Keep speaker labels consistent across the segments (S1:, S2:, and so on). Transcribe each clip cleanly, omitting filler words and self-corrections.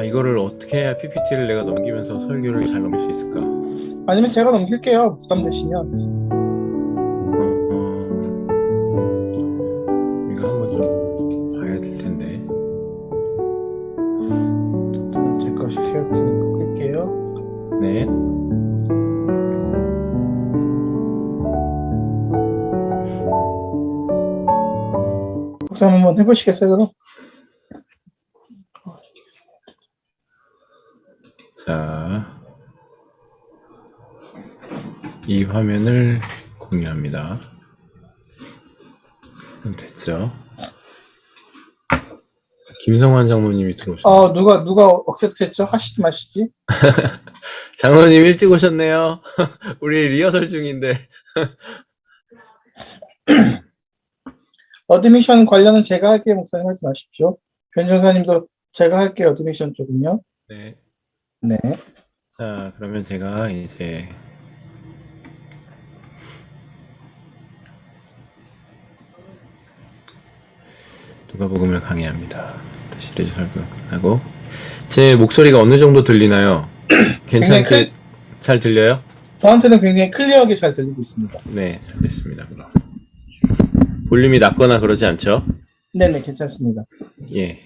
S1: 이거를 어떻게 해야 PPT를 내가 넘기면서 설교를 잘 넘길 수 있을까?
S2: 아니면 제가 넘길게요. 부담되시면.
S1: 이거 한번 좀 봐야 될 텐데.
S2: 일단 제 것이 켜니까 끌게요.
S1: 네.
S2: 박사 한번 해보시겠어요, 그럼?
S1: 자, 이 화면을 공유합니다. 그럼 됐죠? 김성환 장모님이 들어오셨네요.
S2: 누가 억셉트 했죠? 하시지 마시지.
S1: 장모님 일찍 오셨네요. 우리 리허설 중인데.
S2: 어드미션 관련은 제가 할게요. 목사님 하지 마십시오. 변전사님도 제가 할게요. 어드미션 쪽은요.
S1: 네.
S2: 네.
S1: 자, 그러면 제가 이제 누가복음을 강의합니다. 시리즈 설교 끝나고 제 목소리가 어느 정도 들리나요? 괜찮게 잘 들려요?
S2: 저한테는 굉장히 클리어하게 잘 들리고 있습니다.
S1: 네, 잘 됐습니다. 그럼 볼륨이 낮거나 그러지 않죠?
S2: 네네, 괜찮습니다.
S1: 예.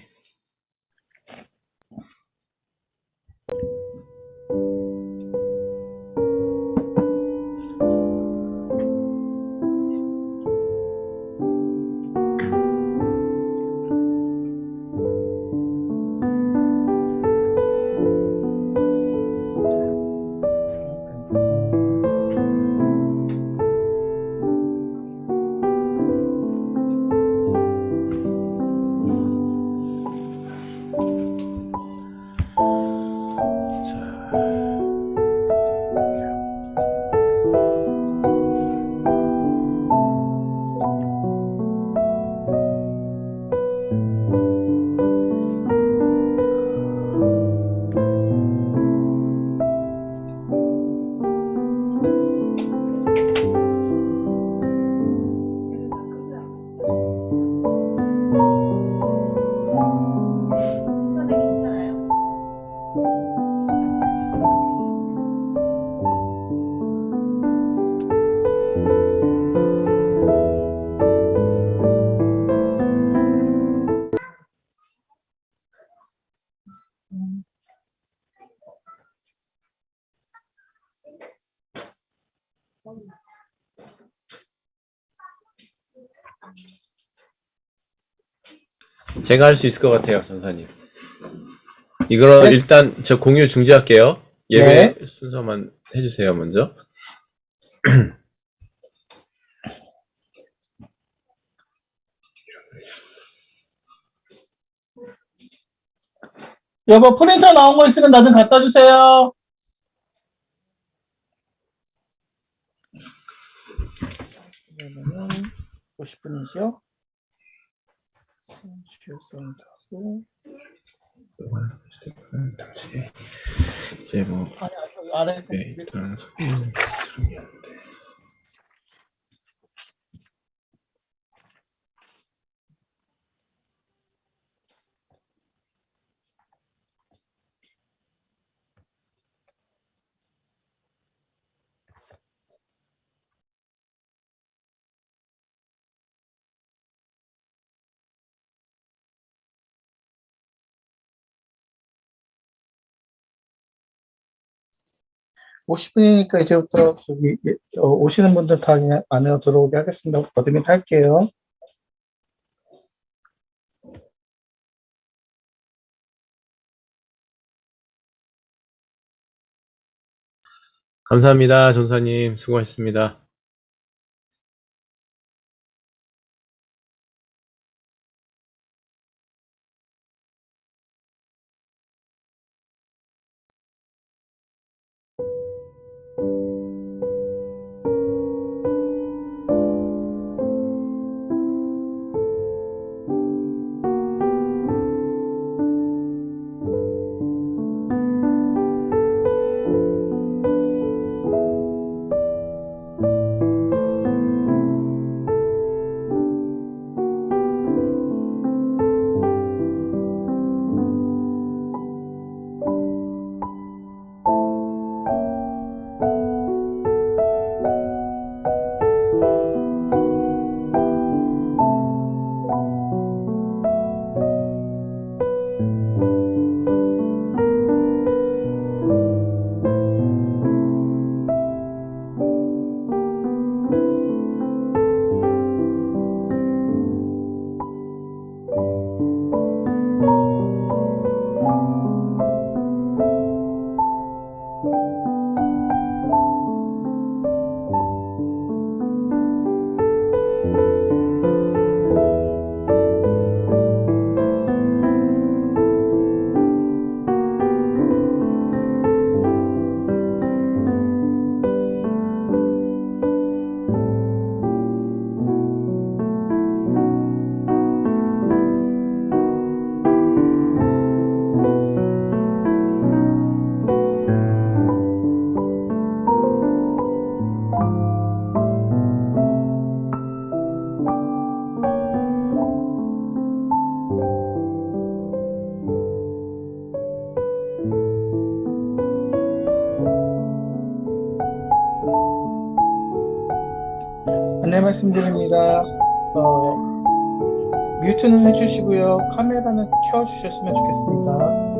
S1: 제가 할 수 있을 것 같아요, 전사님. 이거 일단 저 공유 중지할게요. 예배
S2: 네.
S1: 순서만 해주세요, 먼저.
S2: 여보, 프린터 나온 거 있으면 나 좀 갖다 주세요. 그러면 50분이죠?
S1: 이제 뭐
S2: 아래
S1: 일단 들어오는데
S2: 50분이니까 이제부터 저기 오시는 분들 다 그냥 안으로 들어오게 하겠습니다. 어드민 할게요.
S1: 감사합니다. 전사님. 수고하셨습니다.
S2: 안내 말씀드립니다. 뮤트는 해주시고요. 카메라는 켜주셨으면 좋겠습니다.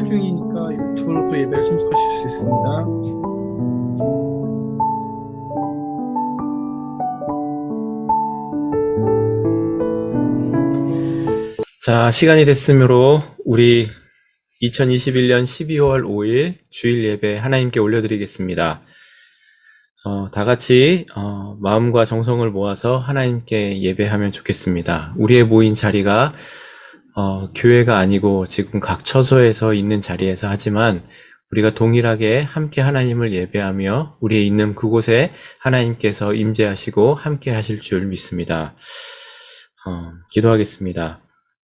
S2: 중이니까 유튜브로 또 예배를 참석하실 수 있습니다.
S1: 자, 시간이 됐으므로 우리 2021년 12월 5일 주일 예배 하나님께 올려드리겠습니다. 다 같이 마음과 정성을 모아서 하나님께 예배하면 좋겠습니다. 우리의 모인 자리가 교회가 아니고 지금 각 처소에서 있는 자리에서 하지만 우리가 동일하게 함께 하나님을 예배하며 우리의 있는 그곳에 하나님께서 임재하시고 함께 하실 줄 믿습니다. 기도하겠습니다.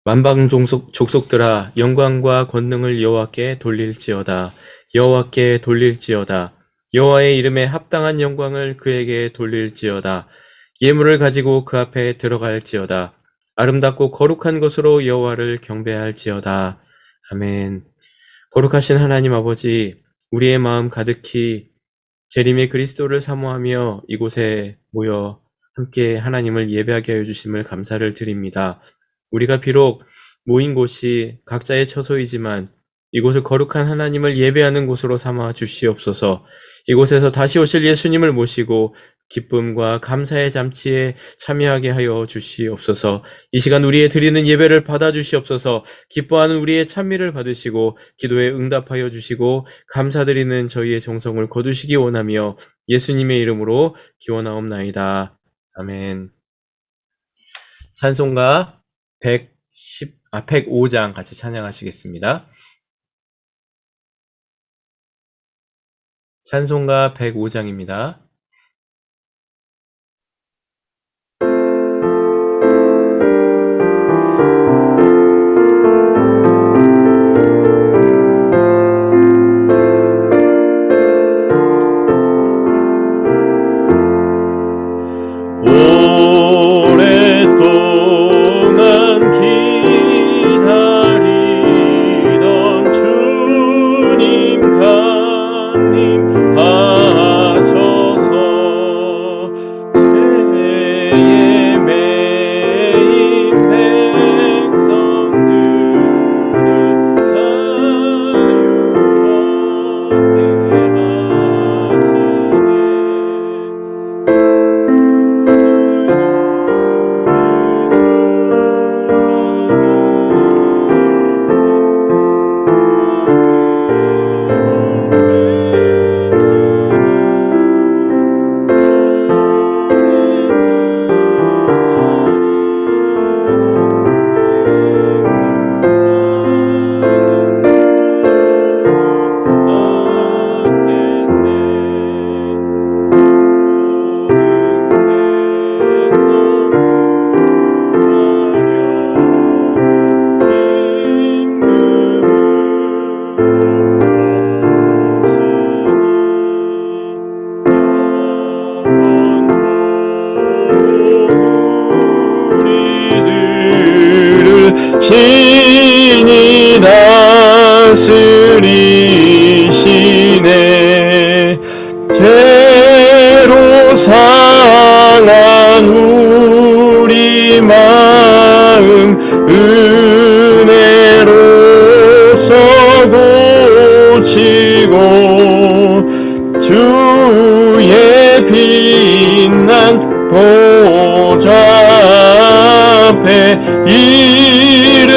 S1: 만방 족속들아 영광과 권능을 여호와께 돌릴지어다. 여호와께 돌릴지어다. 여호와의 이름에 합당한 영광을 그에게 돌릴지어다. 예물을 가지고 그 앞에 들어갈지어다. 아름답고 거룩한 것으로 여호와를 경배할지어다. 아멘. 거룩하신 하나님 아버지, 우리의 마음 가득히 재림의 그리스도를 사모하며 이곳에 모여 함께 하나님을 예배하게 하여 주심을 감사를 드립니다. 우리가 비록 모인 곳이 각자의 처소이지만 이곳을 거룩한 하나님을 예배하는 곳으로 삼아 주시옵소서. 이곳에서 다시 오실 예수님을 모시고 기쁨과 감사의 잠치에 참여하게 하여 주시옵소서. 이 시간 우리의 드리는 예배를 받아 주시옵소서. 기뻐하는 우리의 찬미를 받으시고 기도에 응답하여 주시고 감사드리는 저희의 정성을 거두시기 원하며 예수님의 이름으로 기원하옵나이다. 아멘. 찬송가 105장 같이 찬양하시겠습니다. 찬송가 105장입니다.
S3: 오랫동안 기다리던 주님 강림하셔서 죄에 매인 백성들을 자유롭게 하시네. 신이 다스리시네. 죄로 상한 우리 마음 은혜로서 고치고 주의 빛난 보좌 앞에 이르도록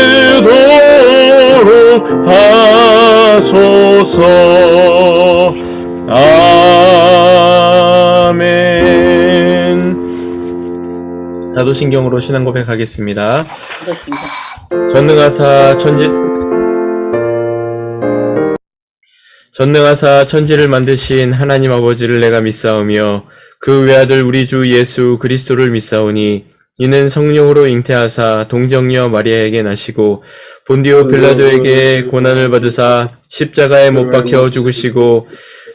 S3: 하소서. 아멘.
S1: 사도신경으로 신앙 고백하겠습니다.
S2: 하겠습니다.
S1: 전능하사 천지를 만드신 하나님 아버지를 내가 믿사오며 그 외아들 우리 주 예수 그리스도를 믿사오니 이는 성령으로 잉태하사 동정녀 마리아에게 나시고 본디오 빌라도에게 고난을 받으사 십자가에 못 박혀 죽으시고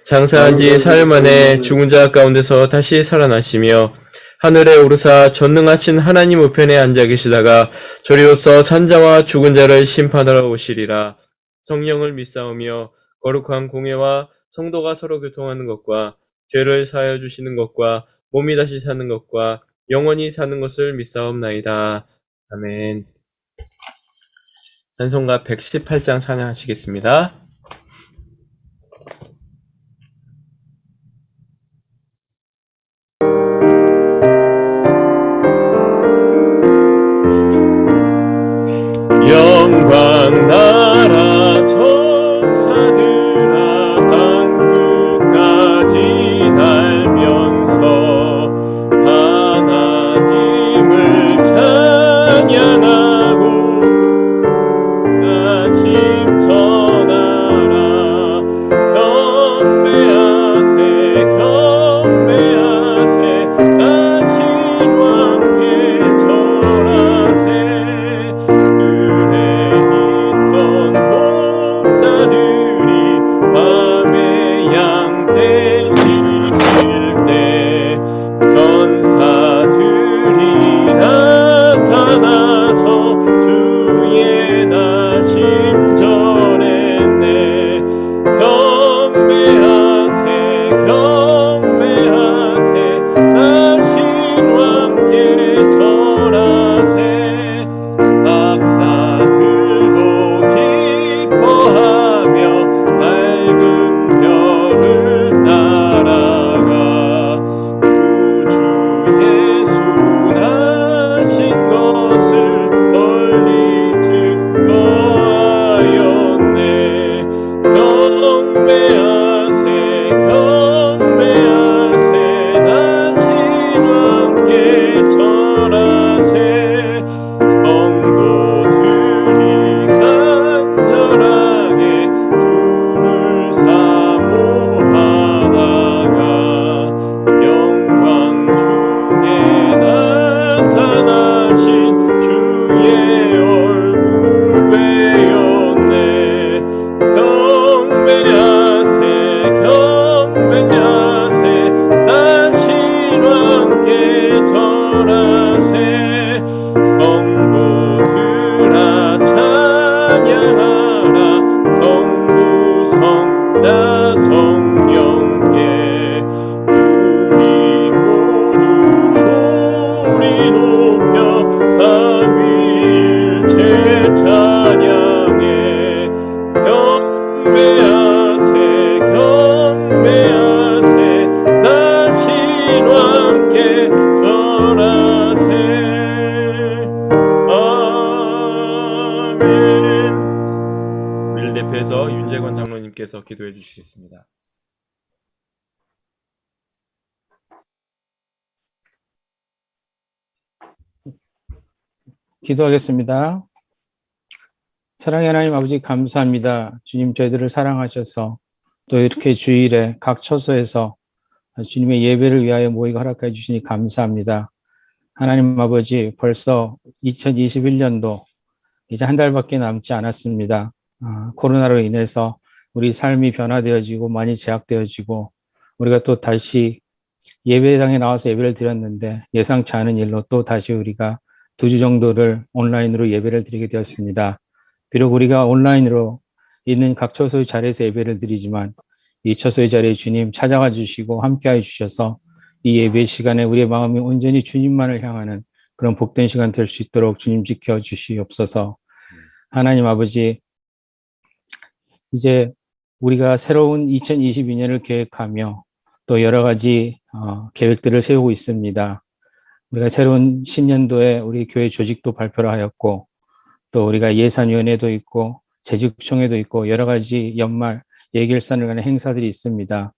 S1: 장사한 지 사흘 만에 죽은 자 가운데서 다시 살아나시며 하늘에 오르사 전능하신 하나님 우편에 앉아 계시다가 저리로서 산자와 죽은 자를 심판하러 오시리라. 성령을 믿사오며 거룩한 공회와 성도가 서로 교통하는 것과 죄를 사하여 주시는 것과 몸이 다시 사는 것과 영원히 사는 것을 믿사옵나이다. 아멘. 찬송가 118장 찬양하시겠습니다.
S3: 영광 나라 천사들아 땅 끝까지 날며
S1: 우리를 대표해서 윤재관 장로님께서 기도해 주시겠습니다.
S4: 기도하겠습니다. 사랑의 하나님 아버지 감사합니다. 주님 저희들을 사랑하셔서 또 이렇게 주일에 각 처소에서 주님의 예배를 위하여 모이고 허락해 주시니 감사합니다. 하나님 아버지 벌써 2021년도 이제 한 달밖에 남지 않았습니다. 코로나로 인해서 우리 삶이 변화되어지고 많이 제약되어지고 우리가 또 다시 예배당에 나와서 예배를 드렸는데 예상치 않은 일로 또 다시 우리가 2주 정도를 온라인으로 예배를 드리게 되었습니다. 비록 우리가 온라인으로 있는 각 처소의 자리에서 예배를 드리지만 이 처소의 자리에 주님 찾아가 주시고 함께해 주셔서 이 예배 시간에 우리의 마음이 온전히 주님만을 향하는 그런 복된 시간 될 수 있도록 주님 지켜 주시옵소서. 하나님 아버지, 이제 우리가 새로운 2022년을 계획하며 또 여러 가지 계획들을 세우고 있습니다. 우리가 새로운 신년도에 우리 교회 조직도 발표를 하였고 또 우리가 예산위원회도 있고 재직총회도 있고 여러 가지 연말 예결산을 가는 행사들이 있습니다.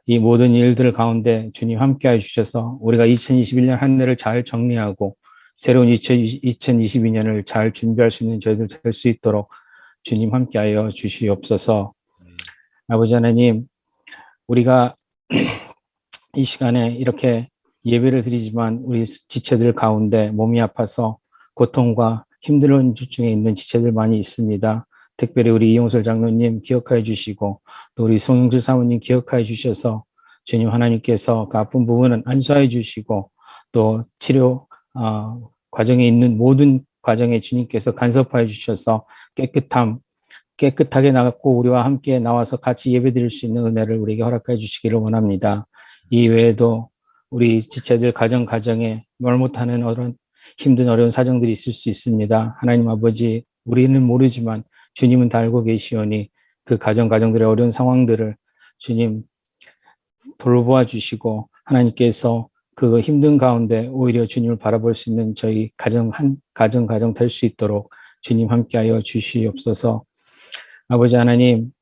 S4: 이 모든 일들 가운데 주님 함께해 주셔서 우리가 2021년 한 해를 잘 정리하고 새로운 2022년을 잘 준비할 수 있는 저희들 될 수 있도록 주님 함께하여 주시옵소서. 아버지 하나님, 우리가 이 시간에 이렇게 예배를 드리지만 우리 지체들 가운데 몸이 아파서 고통과 힘든 중에 있는 지체들 많이 있습니다. 특별히 우리 이용설 장로님 기억하여 주시고 또 우리 송영실 사모님 기억하여 주셔서 주님 하나님께서 그 아픈 부분은 안수하여 주시고 또 치료 과정에 있는 모든 과정에 주님께서 간섭하여 주셔서 깨끗하게 나갔고 우리와 함께 나와서 같이 예배드릴 수 있는 은혜를 우리에게 허락해 주시기를 원합니다. 이 외에도 우리 지체들 가정에 말 못하는 힘든 어려운 사정들이 있을 수 있습니다. 하나님 아버지, 우리는 모르지만 주님은 다 알고 계시오니 그 가정들의 어려운 상황들을 주님 돌보아 주시고 하나님께서 그 힘든 가운데 오히려 주님을 바라볼 수 있는 저희 가정 될 수 있도록 주님 함께하여 주시옵소서. 아버지 하나님,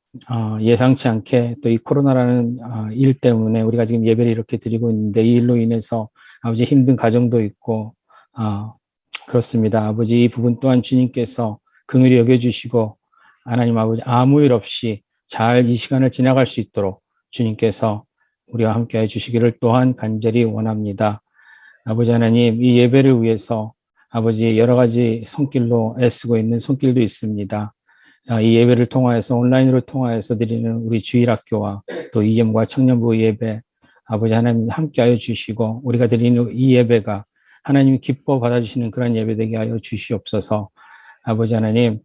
S4: 예상치 않게 또 이 코로나라는 일 때문에 우리가 지금 예배를 이렇게 드리고 있는데 이 일로 인해서 아버지 힘든 가정도 있고 그렇습니다. 아버지 이 부분 또한 주님께서 긍휼히 여겨주시고 하나님 아버지 아무 일 없이 잘 이 시간을 지나갈 수 있도록 주님께서 우리와 함께 해주시기를 또한 간절히 원합니다. 아버지 하나님, 이 예배를 위해서 아버지 여러 가지 손길로 애쓰고 있는 손길도 있습니다. 이 예배를 통하여서 온라인으로 통하여서 드리는 우리 주일학교와 또 이념과 청년부 예배 아버지 하나님 함께하여 주시고 우리가 드리는 이 예배가 하나님이 기뻐 받아주시는 그런 예배 되게 하여 주시옵소서. 아버지 하나님,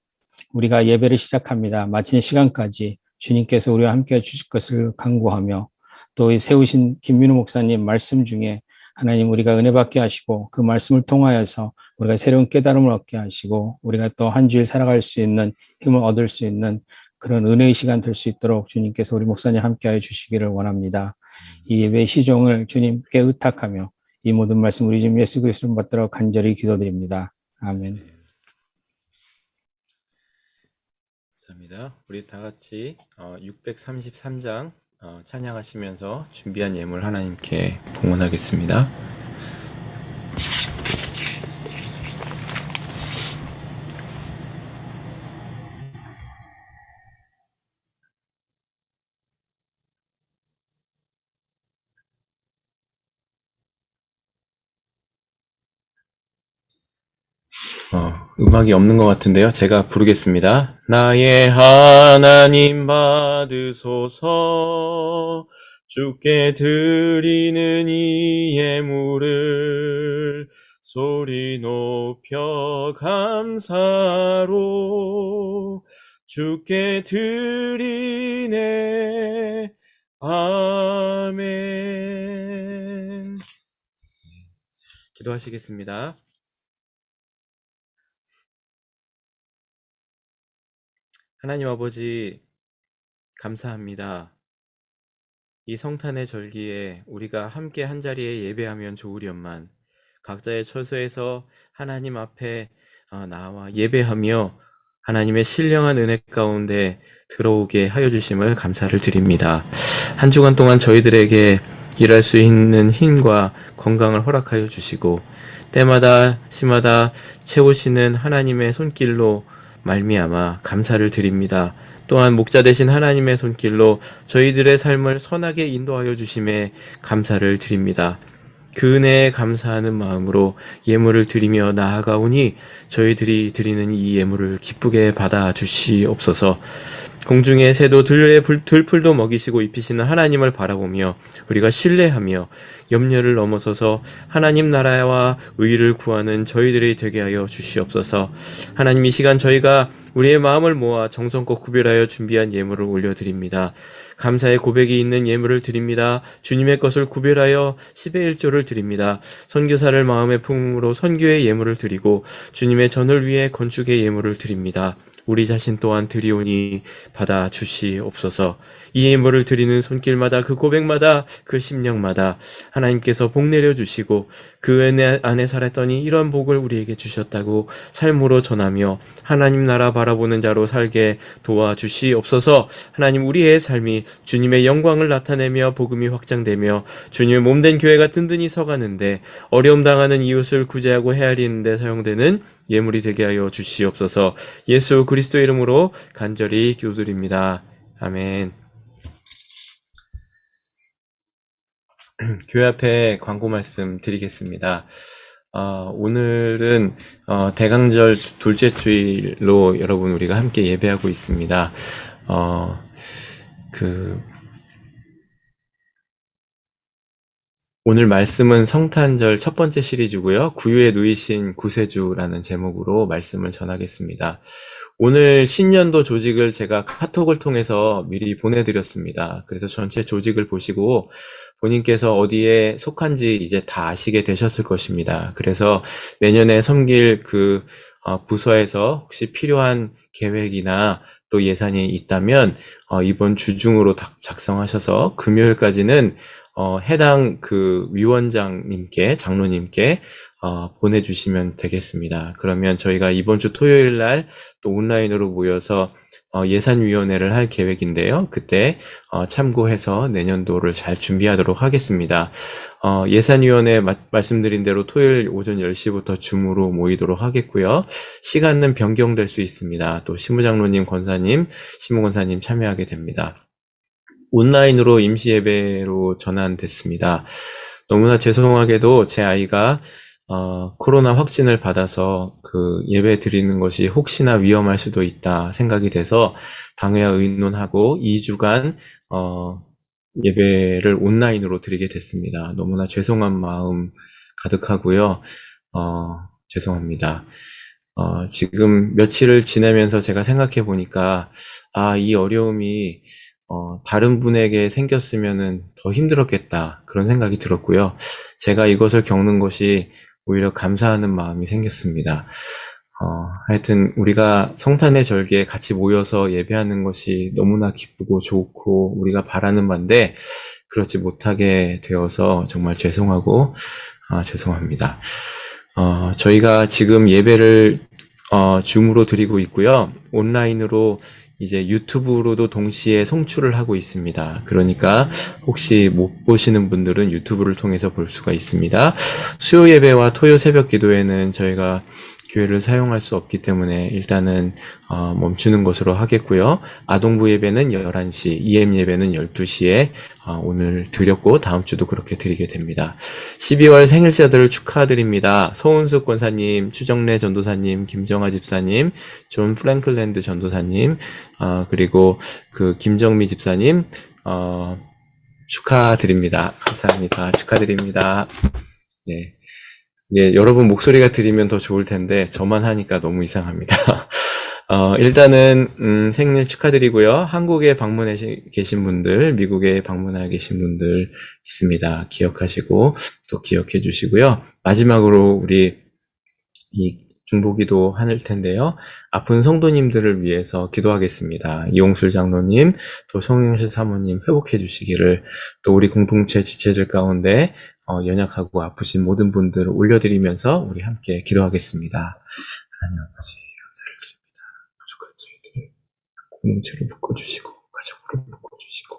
S4: 우리가 예배를 시작합니다. 마치는 시간까지 주님께서 우리와 함께해 주실 것을 간구하며 또 이 세우신 김민우 목사님 말씀 중에 하나님 우리가 은혜 받게 하시고 그 말씀을 통하여서 우리가 새로운 깨달음을 얻게 하시고 우리가 또 한 주일 살아갈 수 있는 힘을 얻을 수 있는 그런 은혜의 시간 될 수 있도록 주님께서 우리 목사님 함께하여 주시기를 원합니다. 이 예배의 시종을 주님께 의탁하며 이 모든 말씀 우리 주님 예수 그리스도를 받들어 간절히 기도드립니다. 아멘.
S1: 감사합니다. 우리 다 같이 633장 찬양하시면서 준비한 예물 하나님께 봉헌하겠습니다. 음악이 없는 것 같은데요. 제가 부르겠습니다. 나의 하나님 받으소서 주께 드리는 이 예물을 소리 높여 감사로 주께 드리네. 아멘. 기도하시겠습니다. 하나님 아버지, 감사합니다. 이 성탄의 절기에 우리가 함께 한자리에 예배하면 좋으련만 각자의 처소에서 하나님 앞에 나와 예배하며 하나님의 신령한 은혜 가운데 들어오게 하여 주심을 감사를 드립니다. 한 주간 동안 저희들에게 일할 수 있는 힘과 건강을 허락하여 주시고 때마다 시마다 채우시는 하나님의 손길로 말미암아 감사를 드립니다. 또한 목자 되신 하나님의 손길로 저희들의 삶을 선하게 인도하여 주심에 감사를 드립니다. 그 은혜에 감사하는 마음으로 예물을 드리며 나아가오니 저희들이 드리는 이 예물을 기쁘게 받아 주시옵소서. 공중의 새도 들풀도 먹이시고 입히시는 하나님을 바라보며 우리가 신뢰하며 염려를 넘어서서 하나님 나라와 의를 구하는 저희들이 되게 하여 주시옵소서. 하나님, 이 시간 저희가 우리의 마음을 모아 정성껏 구별하여 준비한 예물을 올려드립니다. 감사의 고백이 있는 예물을 드립니다. 주님의 것을 구별하여 10의 1조를 드립니다. 선교사를 마음의 품으로 선교의 예물을 드리고 주님의 전을 위해 건축의 예물을 드립니다. 우리 자신 또한 드리오니 받아 주시옵소서. 이 예물을 드리는 손길마다 그 고백마다 그 심령마다 하나님께서 복 내려 주시고 그 은혜 안에 살았더니 이런 복을 우리에게 주셨다고 삶으로 전하며 하나님 나라 바라보는 자로 살게 도와주시옵소서. 하나님, 우리의 삶이 주님의 영광을 나타내며 복음이 확장되며 주님의 몸된 교회가 든든히 서가는데 어려움 당하는 이웃을 구제하고 헤아리는 데 사용되는 예물이 되게 하여 주시옵소서. 예수 그리스도의 이름으로 간절히 기도드립니다. 아멘. 교회 앞에 광고 말씀 드리겠습니다. 오늘은 대강절 둘째 주일로 여러분 우리가 함께 예배하고 있습니다. 오늘 말씀은 성탄절 첫 번째 시리즈고요. 구유에 누이신 구세주라는 제목으로 말씀을 전하겠습니다. 오늘 신년도 조직을 제가 카톡을 통해서 미리 보내드렸습니다. 그래서 전체 조직을 보시고 본인께서 어디에 속한지 이제 다 아시게 되셨을 것입니다. 그래서 내년에 섬길 부서에서 혹시 필요한 계획이나 또 예산이 있다면 이번 주 중으로 작성하셔서 금요일까지는 해당 위원장님께, 장로님께 보내주시면 되겠습니다. 그러면 저희가 이번 주 토요일 날 또 온라인으로 모여서 예산위원회를 할 계획인데요. 그때 참고해서 내년도를 잘 준비하도록 하겠습니다. 예산위원회 말씀드린 대로 토요일 오전 10시부터 줌으로 모이도록 하겠고요. 시간은 변경될 수 있습니다. 또 신무장로님, 권사님, 신무권사님 참여하게 됩니다. 온라인으로 임시예배로 전환됐습니다. 너무나 죄송하게도 제 아이가 코로나 확진을 받아서 예배 드리는 것이 혹시나 위험할 수도 있다 생각이 돼서 당회와 의논하고 2주간 예배를 온라인으로 드리게 됐습니다. 너무나 죄송한 마음 가득하고요. 죄송합니다. 지금 며칠을 지내면서 제가 생각해 보니까 이 어려움이 다른 분에게 생겼으면은 더 힘들었겠다, 그런 생각이 들었고요. 제가 이것을 겪는 것이 오히려 감사하는 마음이 생겼습니다. 하여튼 우리가 성탄의 절기에 같이 모여서 예배하는 것이 너무나 기쁘고 좋고 우리가 바라는 바인데 그렇지 못하게 되어서 정말 죄송하고 죄송합니다. 저희가 지금 예배를 줌으로 드리고 있고요. 온라인으로 이제 유튜브로도 동시에 송출을 하고 있습니다. 그러니까 혹시 못 보시는 분들은 유튜브를 통해서 볼 수가 있습니다. 수요 예배와 토요 새벽 기도회는 저희가 교회를 사용할 수 없기 때문에 일단은 멈추는 것으로 하겠고요. 아동부 예배는 11시, EM 예배는 12시에 오늘 드렸고 다음 주도 그렇게 드리게 됩니다. 12월 생일자들을 축하드립니다. 서운숙 권사님, 추정래 전도사님, 김정아 집사님, 존 프랭클랜드 전도사님, 그리고 김정미 집사님 축하드립니다. 감사합니다. 축하드립니다. 네. 예, 여러분 목소리가 들리면 더 좋을 텐데 저만 하니까 너무 이상합니다. 일단은 생일 축하드리고요. 한국에 방문해 계신 분들, 미국에 방문해 계신 분들 있습니다. 기억하시고 또 기억해 주시고요. 마지막으로 우리 이 중보기도 할 텐데요. 아픈 성도님들을 위해서 기도하겠습니다. 이용술 장로님, 또 송영실 사모님 회복해 주시기를, 또 우리 공동체 지체들 가운데 연약하고 아프신 모든 분들을 올려드리면서 우리 함께 기도하겠습니다. 하나님 아버지 감사를 드립니다. 부족한 공동체로 묶어주시고 가족으로 묶어주시고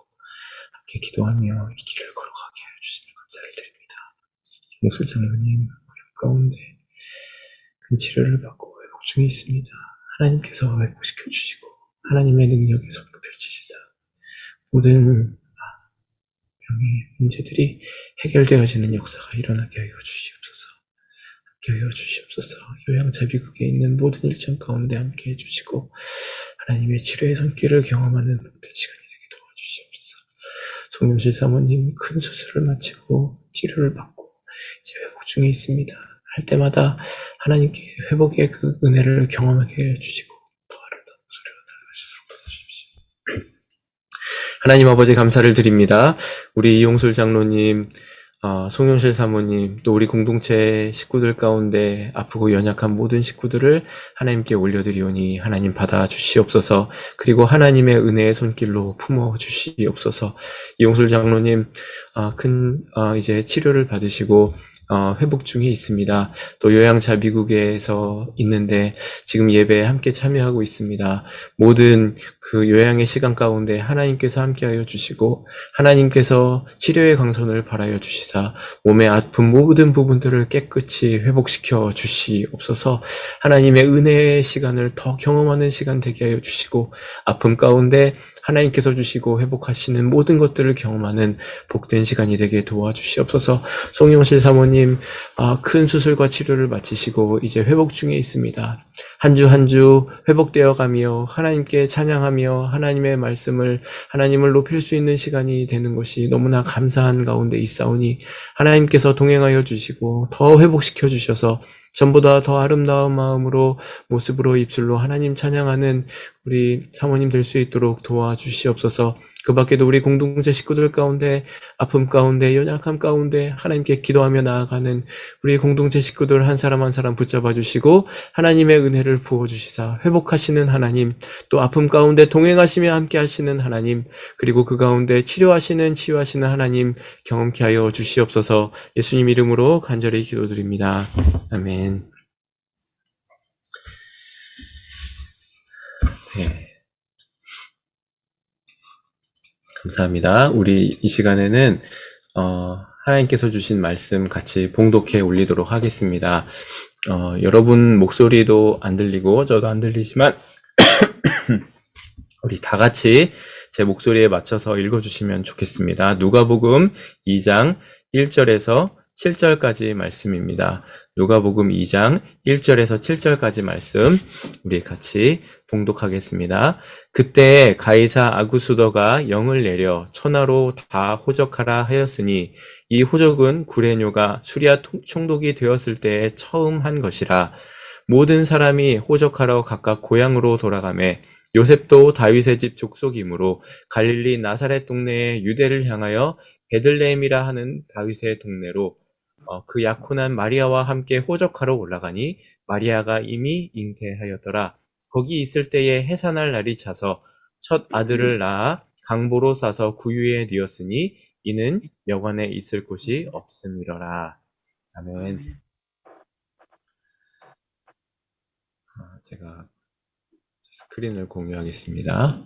S1: 함께 기도하며 이 길을 걸어가게 하여 주시니 감사를 드립니다. 용술 장로님 어려움 가운데 큰 치료를 받고 회복 중에 있습니다. 하나님께서 회복시켜 주시고 하나님의 능력에 손을 펼치시다 모든 병의 문제들이 해결되어지는 역사가 일어나게 하여 주시옵소서. 함께 하여 주시옵소서. 요양자비국에 있는 모든 일정 가운데 함께 해주시고 하나님의 치료의 손길을 경험하는 복된 시간이 되게 도와주시옵소서. 송영실 사모님 큰 수술을 마치고 치료를 받고 이제 회복 중에 있습니다. 할 때마다 하나님께 회복의 그 은혜를 경험하게 해주시고 더 아름다운 목소리로 나아가시도록 도와주십시오. 하나님 아버지 감사를 드립니다. 우리 이용술 장로님, 송영실 사모님, 또 우리 공동체 식구들 가운데 아프고 연약한 모든 식구들을 하나님께 올려드리오니 하나님 받아 주시옵소서. 그리고 하나님의 은혜의 손길로 품어 주시옵소서. 이용술 장로님, 이제 치료를 받으시고 회복 중에 있습니다. 또 요양자비국에서 있는데 지금 예배에 함께 참여하고 있습니다. 모든 그 요양의 시간 가운데 하나님께서 함께하여 주시고 하나님께서 치료의 강선을 발하여 주시사 몸의 아픈 모든 부분들을 깨끗이 회복시켜 주시옵소서. 하나님의 은혜의 시간을 더 경험하는 시간 되게 하여 주시고 아픔 가운데 하나님께서 주시고 회복하시는 모든 것들을 경험하는 복된 시간이 되게 도와주시옵소서. 송영실 사모님, 큰 수술과 치료를 마치시고 이제 회복 중에 있습니다. 한 주 한 주 회복되어 가며 하나님께 찬양하며 하나님을 높일 수 있는 시간이 되는 것이 너무나 감사한 가운데 있사오니 하나님께서 동행하여 주시고 더 회복시켜 주셔서 전보다 더 아름다운 마음으로 모습으로 입술로 하나님 찬양하는 우리 사모님 될 수 있도록 도와주시옵소서. 그 밖에도 우리 공동체 식구들 가운데 아픔 가운데 연약함 가운데 하나님께 기도하며 나아가는 우리 공동체 식구들 한 사람 한 사람 붙잡아 주시고 하나님의 은혜를 부어주시사 회복하시는 하나님, 또 아픔 가운데 동행하시며 함께 하시는 하나님, 그리고 그 가운데 치유하시는 하나님 경험케 하여 주시옵소서. 예수님 이름으로 간절히 기도드립니다. 아멘. 네. 감사합니다. 우리 이 시간에는 하나님께서 주신 말씀 같이 봉독해 올리도록 하겠습니다. 여러분 목소리도 안 들리고 저도 안 들리지만 우리 다 같이 제 목소리에 맞춰서 읽어주시면 좋겠습니다. 누가복음 2장 1절에서 7절까지 말씀입니다. 누가복음 2장 1절에서 7절까지 말씀 우리 같이 봉독하겠습니다. 그때 가이사 아구수더가 영을 내려 천하로 다 호적하라 하였으니 이 호적은 구레뇨가 수리아 총독이 되었을 때에 처음 한 것이라. 모든 사람이 호적하러 각각 고향으로 돌아가매 요셉도 다윗의 집 족속이므로 갈릴리 나사렛 동네에 유대를 향하여 베들레헴이라 하는 다윗의 동네로 그 약혼한 마리아와 함께 호적하러 올라가니 마리아가 이미 잉태하였더라. 거기 있을 때에 해산할 날이 차서 첫 아들을 낳아 강보로 싸서 구유에 뉘었으니 이는 여관에 있을 곳이 없음이러라. 아멘. 제가 스크린을 공유하겠습니다.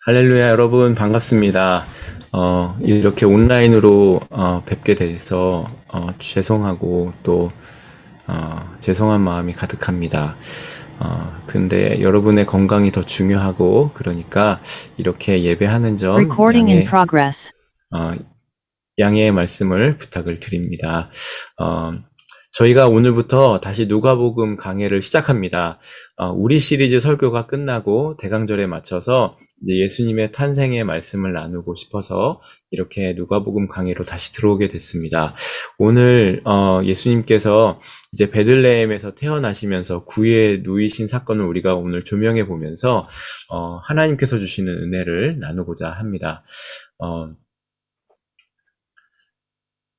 S1: 할렐루야, 여러분 반갑습니다. 이렇게 온라인으로 뵙게 돼서 죄송하고 또 죄송한 마음이 가득합니다. 근데 여러분의 건강이 더 중요하고 그러니까 이렇게 예배하는 점
S5: Recording in progress.
S1: 양해의 말씀을 부탁을 드립니다. 저희가 오늘부터 다시 누가복음 강해를 시작합니다. 우리 시리즈 설교가 끝나고 대강절에 맞춰서 이제 예수님의 탄생의 말씀을 나누고 싶어서 이렇게 누가복음 강해로 다시 들어오게 됐습니다. 오늘 예수님께서 이제 베들레헴에서 태어나시면서 구유에 누이신 사건을 우리가 오늘 조명해 보면서 하나님께서 주시는 은혜를 나누고자 합니다.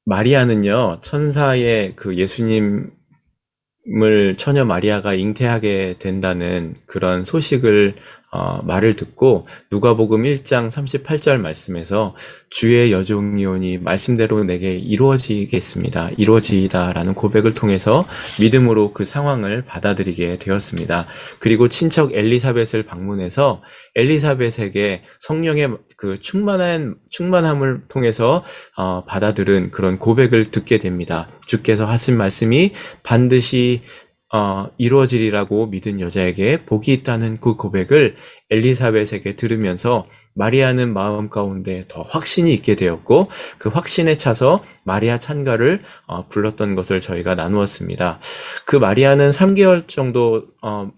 S1: 마리아는요, 천사의 그 예수님 처녀 마리아가 잉태하게 된다는 그런 소식을 말을 듣고 누가복음 1장 38절 말씀에서 주의 여종이오니 말씀대로 내게 이루어지겠습니다. 이루어지이다라는 고백을 통해서 믿음으로 그 상황을 받아들이게 되었습니다. 그리고 친척 엘리사벳을 방문해서 엘리사벳에게 성령의 그 충만함을 통해서 받아들은 그런 고백을 듣게 됩니다. 주께서 하신 말씀이 반드시 이루어지리라고 믿은 여자에게 복이 있다는 그 고백을 엘리사벳에게 들으면서 마리아는 마음 가운데 더 확신이 있게 되었고 그 확신에 차서 마리아 찬가를 불렀던 것을 저희가 나누었습니다. 그 마리아는 3개월 정도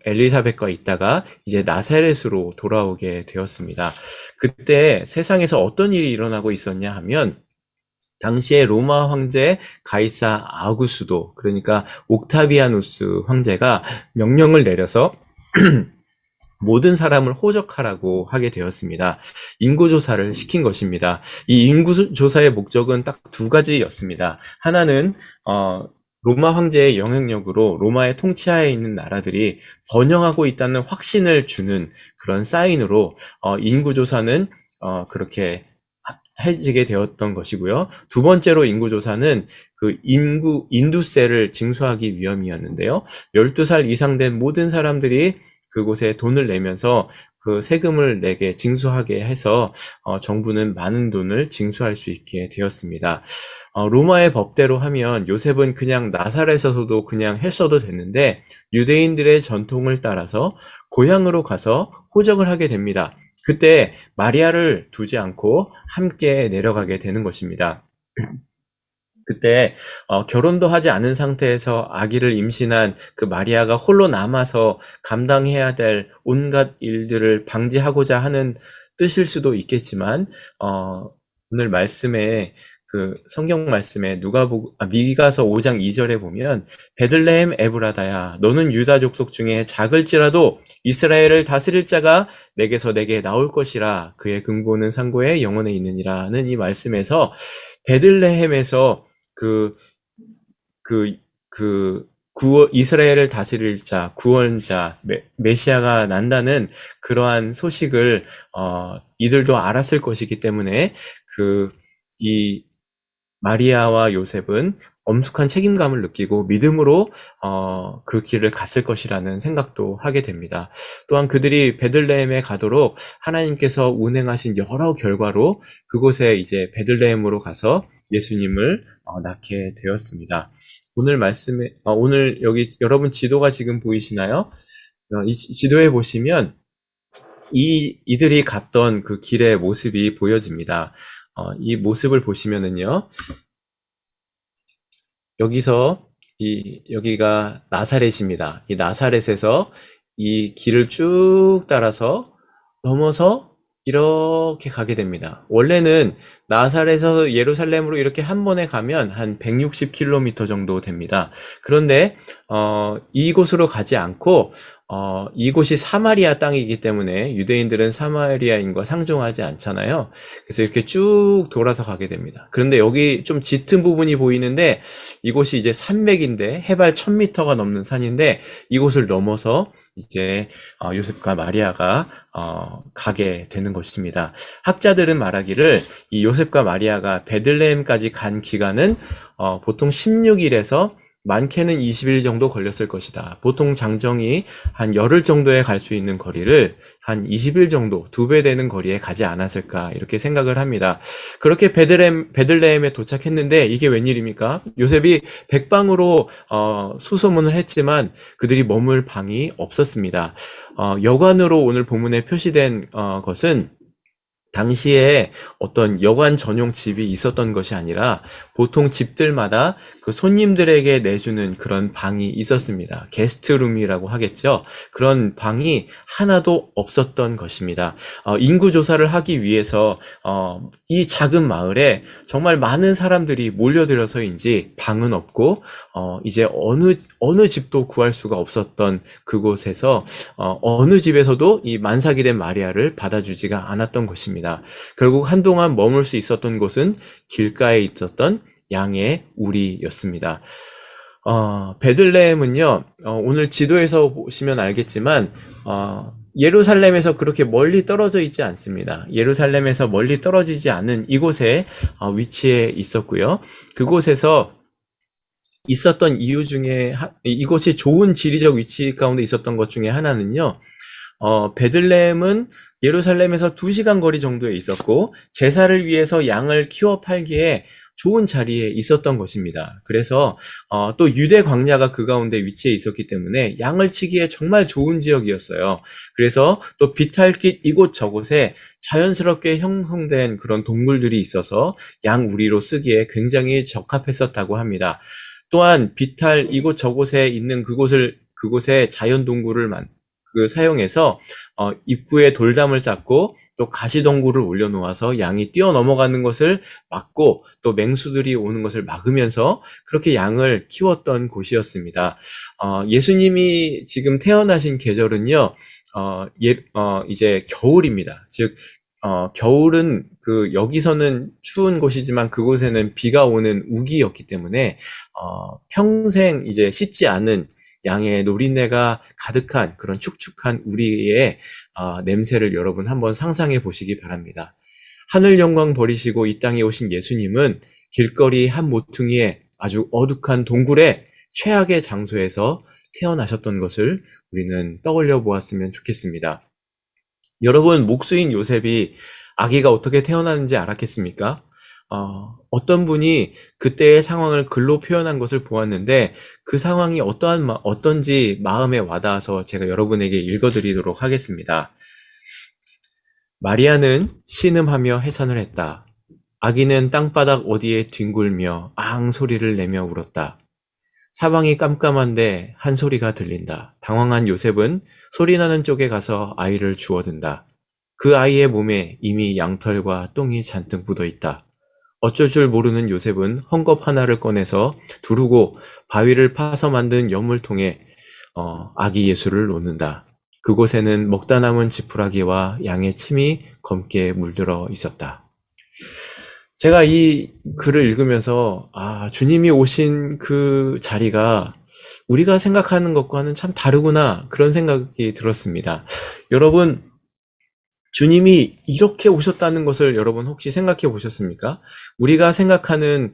S1: 엘리사벳과 있다가 이제 나사렛으로 돌아오게 되었습니다. 그때 세상에서 어떤 일이 일어나고 있었냐 하면 당시에 로마 황제 가이사 아구스도, 그러니까 옥타비아누스 황제가 명령을 내려서 모든 사람을 호적하라고 하게 되었습니다. 인구조사를 시킨 것입니다. 이 인구조사의 목적은 딱 두 가지였습니다. 하나는 로마 황제의 영향력으로 로마의 통치하에 있는 나라들이 번영하고 있다는 확신을 주는 그런 사인으로 인구조사는 그렇게 해지게 되었던 것이고요. 두 번째로 인구조사는 그 인두세를 징수하기 위함이었는데요. 12살 이상 된 모든 사람들이 그곳에 돈을 내면서 그 세금을 내게 징수하게 해서 정부는 많은 돈을 징수할 수 있게 되었습니다. 로마의 법대로 하면 요셉은 그냥 나사렛에서도 그냥 했어도 됐는데 유대인들의 전통을 따라서 고향으로 가서 호적을 하게 됩니다. 그때 마리아를 두지 않고 함께 내려가게 되는 것입니다. 그때 결혼도 하지 않은 상태에서 아기를 임신한 그 마리아가 홀로 남아서 감당해야 될 온갖 일들을 방지하고자 하는 뜻일 수도 있겠지만 오늘 말씀에 그 성경 말씀에 미가서 5장 2절에 보면 베들레헴 에브라다야 너는 유다 족속 중에 작을지라도 이스라엘을 다스릴 자가 내게서 내게 나올 것이라 그의 근본은 상고에 영원에 있느니라는 이 말씀에서 베들레헴에서 이스라엘을 다스릴 자, 구원자, 메시아가 난다는 그러한 소식을 이들도 알았을 것이기 때문에 이 마리아와 요셉은 엄숙한 책임감을 느끼고 믿음으로 그 길을 갔을 것이라는 생각도 하게 됩니다. 또한 그들이 베들레헴에 가도록 하나님께서 운행하신 여러 결과로 그곳에 이제 베들레헴으로 가서 예수님을 낳게 되었습니다. 오늘 말씀에 오늘 여기 여러분 지도가 지금 보이시나요? 이 지도에 보시면 이들이 갔던 그 길의 모습이 보여집니다. 이 모습을 보시면은요, 여기가 나사렛입니다. 이 나사렛에서 이 길을 쭉 따라서 넘어서 이렇게 가게 됩니다. 원래는 나사렛에서 예루살렘으로 이렇게 한 번에 가면 한 160km 정도 됩니다. 그런데 이곳으로 가지 않고 이곳이 사마리아 땅이기 때문에 유대인들은 사마리아인과 상종하지 않잖아요. 그래서 이렇게 쭉 돌아서 가게 됩니다. 그런데 여기 좀 짙은 부분이 보이는데 이곳이 이제 산맥인데 해발 1000m가 넘는 산인데 이곳을 넘어서 이제 요셉과 마리아가 가게 되는 것입니다. 학자들은 말하기를 이 요셉과 마리아가 베들레헴까지 간 기간은 보통 16일에서 많게는 20일 정도 걸렸을 것이다. 보통 장정이 한 열흘 정도에 갈 수 있는 거리를 한 20일 정도, 2배 되는 거리에 가지 않았을까 이렇게 생각을 합니다. 그렇게 베들레헴에 도착했는데 이게 웬일입니까? 요셉이 백방으로 수소문을 했지만 그들이 머물 방이 없었습니다. 여관으로 오늘 본문에 표시된 것은 당시에 어떤 여관 전용 집이 있었던 것이 아니라 보통 집들마다 그 손님들에게 내주는 그런 방이 있었습니다. 게스트룸이라고 하겠죠. 그런 방이 하나도 없었던 것입니다. 인구 조사를 하기 위해서 이 작은 마을에 정말 많은 사람들이 몰려들어서인지 방은 없고 이제 어느 집도 구할 수가 없었던 그곳에서 어느 집에서도 이 만삭이 된 마리아를 받아주지가 않았던 것입니다. 결국 한동안 머물 수 있었던 곳은 길가에 있었던 양의 우리였습니다. 베들레헴은요, 오늘 지도에서 보시면 알겠지만, 예루살렘에서 그렇게 멀리 떨어져 있지 않습니다. 예루살렘에서 멀리 떨어지지 않은 이곳에 위치해 있었고요. 그곳에서 있었던 이유 중에, 이곳이 좋은 지리적 위치 가운데 있었던 것 중에 하나는요, 베들레헴은 예루살렘에서 2시간 거리 정도에 있었고, 제사를 위해서 양을 키워 팔기에 좋은 자리에 있었던 것입니다. 그래서 또 유대 광야가 그 가운데 위치해 있었기 때문에 양을 치기에 정말 좋은 지역이었어요. 그래서 또 비탈길 이곳 저곳에 자연스럽게 형성된 그런 동굴들이 있어서 양 우리로 쓰기에 굉장히 적합했었다고 합니다. 또한 비탈 이곳 저곳에 있는 그곳에 자연 동굴을 사용해서 입구에 돌담을 쌓고 또 가시덩굴을 올려놓아서 양이 뛰어넘어가는 것을 막고 또 맹수들이 오는 것을 막으면서 그렇게 양을 키웠던 곳이었습니다. 예수님이 지금 태어나신 계절은요, 이제 겨울입니다. 즉, 겨울은 여기서는 추운 곳이지만 그곳에는 비가 오는 우기였기 때문에, 평생 이제 씻지 않은 양의 노린내가 가득한 그런 축축한 우리의 냄새를 여러분 한번 상상해 보시기 바랍니다. 하늘 영광 버리시고 이 땅에 오신 예수님은 길거리 한 모퉁이에 아주 어둑한 동굴의 최악의 장소에서 태어나셨던 것을 우리는 떠올려 보았으면 좋겠습니다. 여러분, 목수인 요셉이 아기가 어떻게 태어나는지 알았겠습니까? 어떤 분이 그때의 상황을 글로 표현한 것을 보았는데 그 상황이 어떤지 마음에 와닿아서 제가 여러분에게 읽어드리도록 하겠습니다. 마리아는 신음하며 해산을 했다. 아기는 땅바닥 어디에 뒹굴며 앙 소리를 내며 울었다. 사방이 깜깜한데 한 소리가 들린다. 당황한 요셉은 소리나는 쪽에 가서 아이를 주워든다. 그 아이의 몸에 이미 양털과 똥이 잔뜩 묻어있다. 어쩔 줄 모르는 요셉은 헝겊 하나를 꺼내서 두르고 바위를 파서 만든 여물통에 아기 예수를 놓는다. 그곳에는 먹다 남은 지푸라기와 양의 침이 검게 물들어 있었다. 제가 이 글을 읽으면서 주님이 오신 그 자리가 우리가 생각하는 것과는 참 다르구나, 그런 생각이 들었습니다. 여러분, 주님이 이렇게 오셨다는 것을 여러분 혹시 생각해 보셨습니까? 우리가 생각하는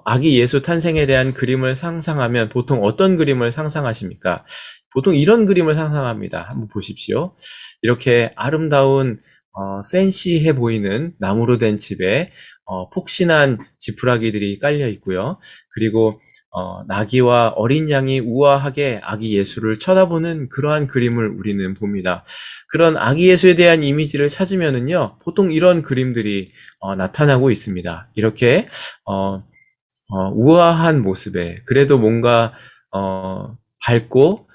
S1: 아기 예수 탄생에 대한 그림을 상상하면 보통 어떤 그림을 상상하십니까? 보통 이런 그림을 상상합니다. 한번 보십시오. 이렇게 아름다운 팬시해 보이는 나무로 된 집에 폭신한 지푸라기들이 깔려 있고요. 그리고 나귀와 어린 양이 우아하게 아기 예수를 쳐다보는 그러한 그림을 우리는 봅니다. 그런 아기 예수에 대한 이미지를 찾으면은요, 보통 이런 그림들이 나타나고 있습니다. 이렇게 우아한 모습에 그래도 뭔가 밝고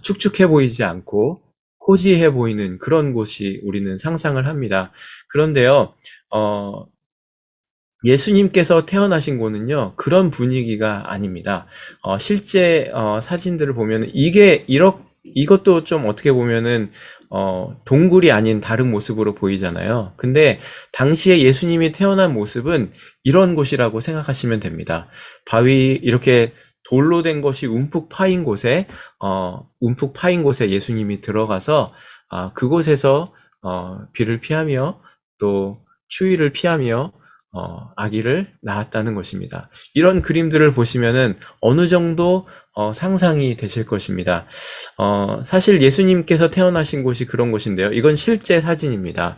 S1: 축축해 보이지 않고 코지해 보이는 그런 곳이 우리는 상상을 합니다. 그런데요, 예수님께서 태어나신 곳은요, 그런 분위기가 아닙니다. 실제 사진들을 보면 이것도 좀 어떻게 보면은 동굴이 아닌 다른 모습으로 보이잖아요. 근데 당시에 예수님이 태어난 모습은 이런 곳이라고 생각하시면 됩니다. 바위 이렇게 돌로 된 것이 움푹 파인 곳에 예수님이 들어가서 그곳에서 비를 피하며 또 추위를 피하며 아기를 낳았다는 것입니다. 이런 그림들을 보시면은 어느 정도 상상이 되실 것입니다. 사실 예수님께서 태어나신 곳이 그런 곳인데요. 이건 실제 사진입니다.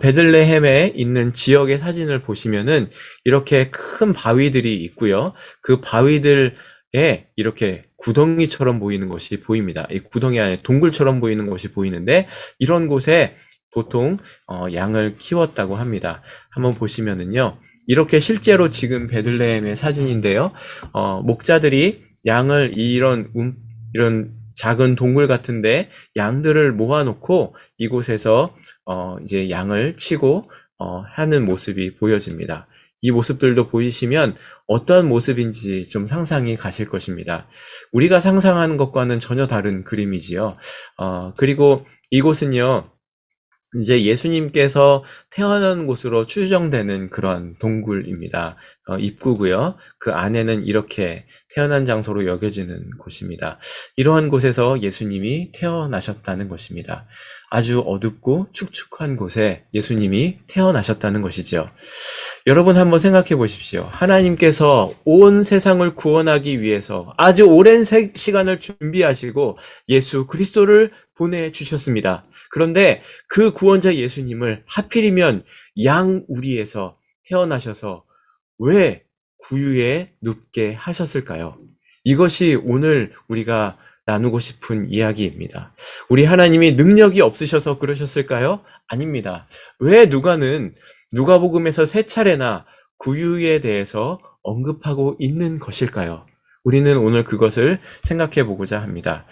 S1: 베들레헴에 있는 지역의 사진을 보시면은 이렇게 큰 바위들이 있고요. 그 바위들에 이렇게 구덩이처럼 보이는 것이 보입니다. 이 구덩이 안에 동굴처럼 보이는 것이 보이는데 이런 곳에 보통 양을 키웠다고 합니다. 한번 보시면은요, 이렇게 실제로 지금 베들레헴의 사진인데요. 목자들이 양을 이런 작은 동굴 같은데 양들을 모아놓고 이곳에서 이제 양을 치고 하는 모습이 보여집니다. 이 모습들도 보이시면 어떤 모습인지 좀 상상이 가실 것입니다. 우리가 상상하는 것과는 전혀 다른 그림이지요. 그리고 이곳은요, 이제 예수님께서 태어난 곳으로 추정되는 그런 동굴입니다. 입구고요. 그 안에는 이렇게 태어난 장소로 여겨지는 곳입니다. 이러한 곳에서 예수님이 태어나셨다는 것입니다. 아주 어둡고 축축한 곳에 예수님이 태어나셨다는 것이죠. 여러분 한번 생각해 보십시오. 하나님께서 온 세상을 구원하기 위해서 아주 오랜 시간을 준비하시고 예수 그리스도를 보내주셨습니다. 그런데 그 구원자 예수님을 하필이면 양우리에서 태어나셔서 왜 구유에 눕게 하셨을까요? 이것이 오늘 우리가 나누고 싶은 이야기입니다. 우리 하나님이 능력이 없으셔서 그러셨을까요? 아닙니다. 왜 누가복음에서 3차례나 구유에 대해서 언급하고 있는 것일까요? 우리는 오늘 그것을 생각해 보고자 합니다.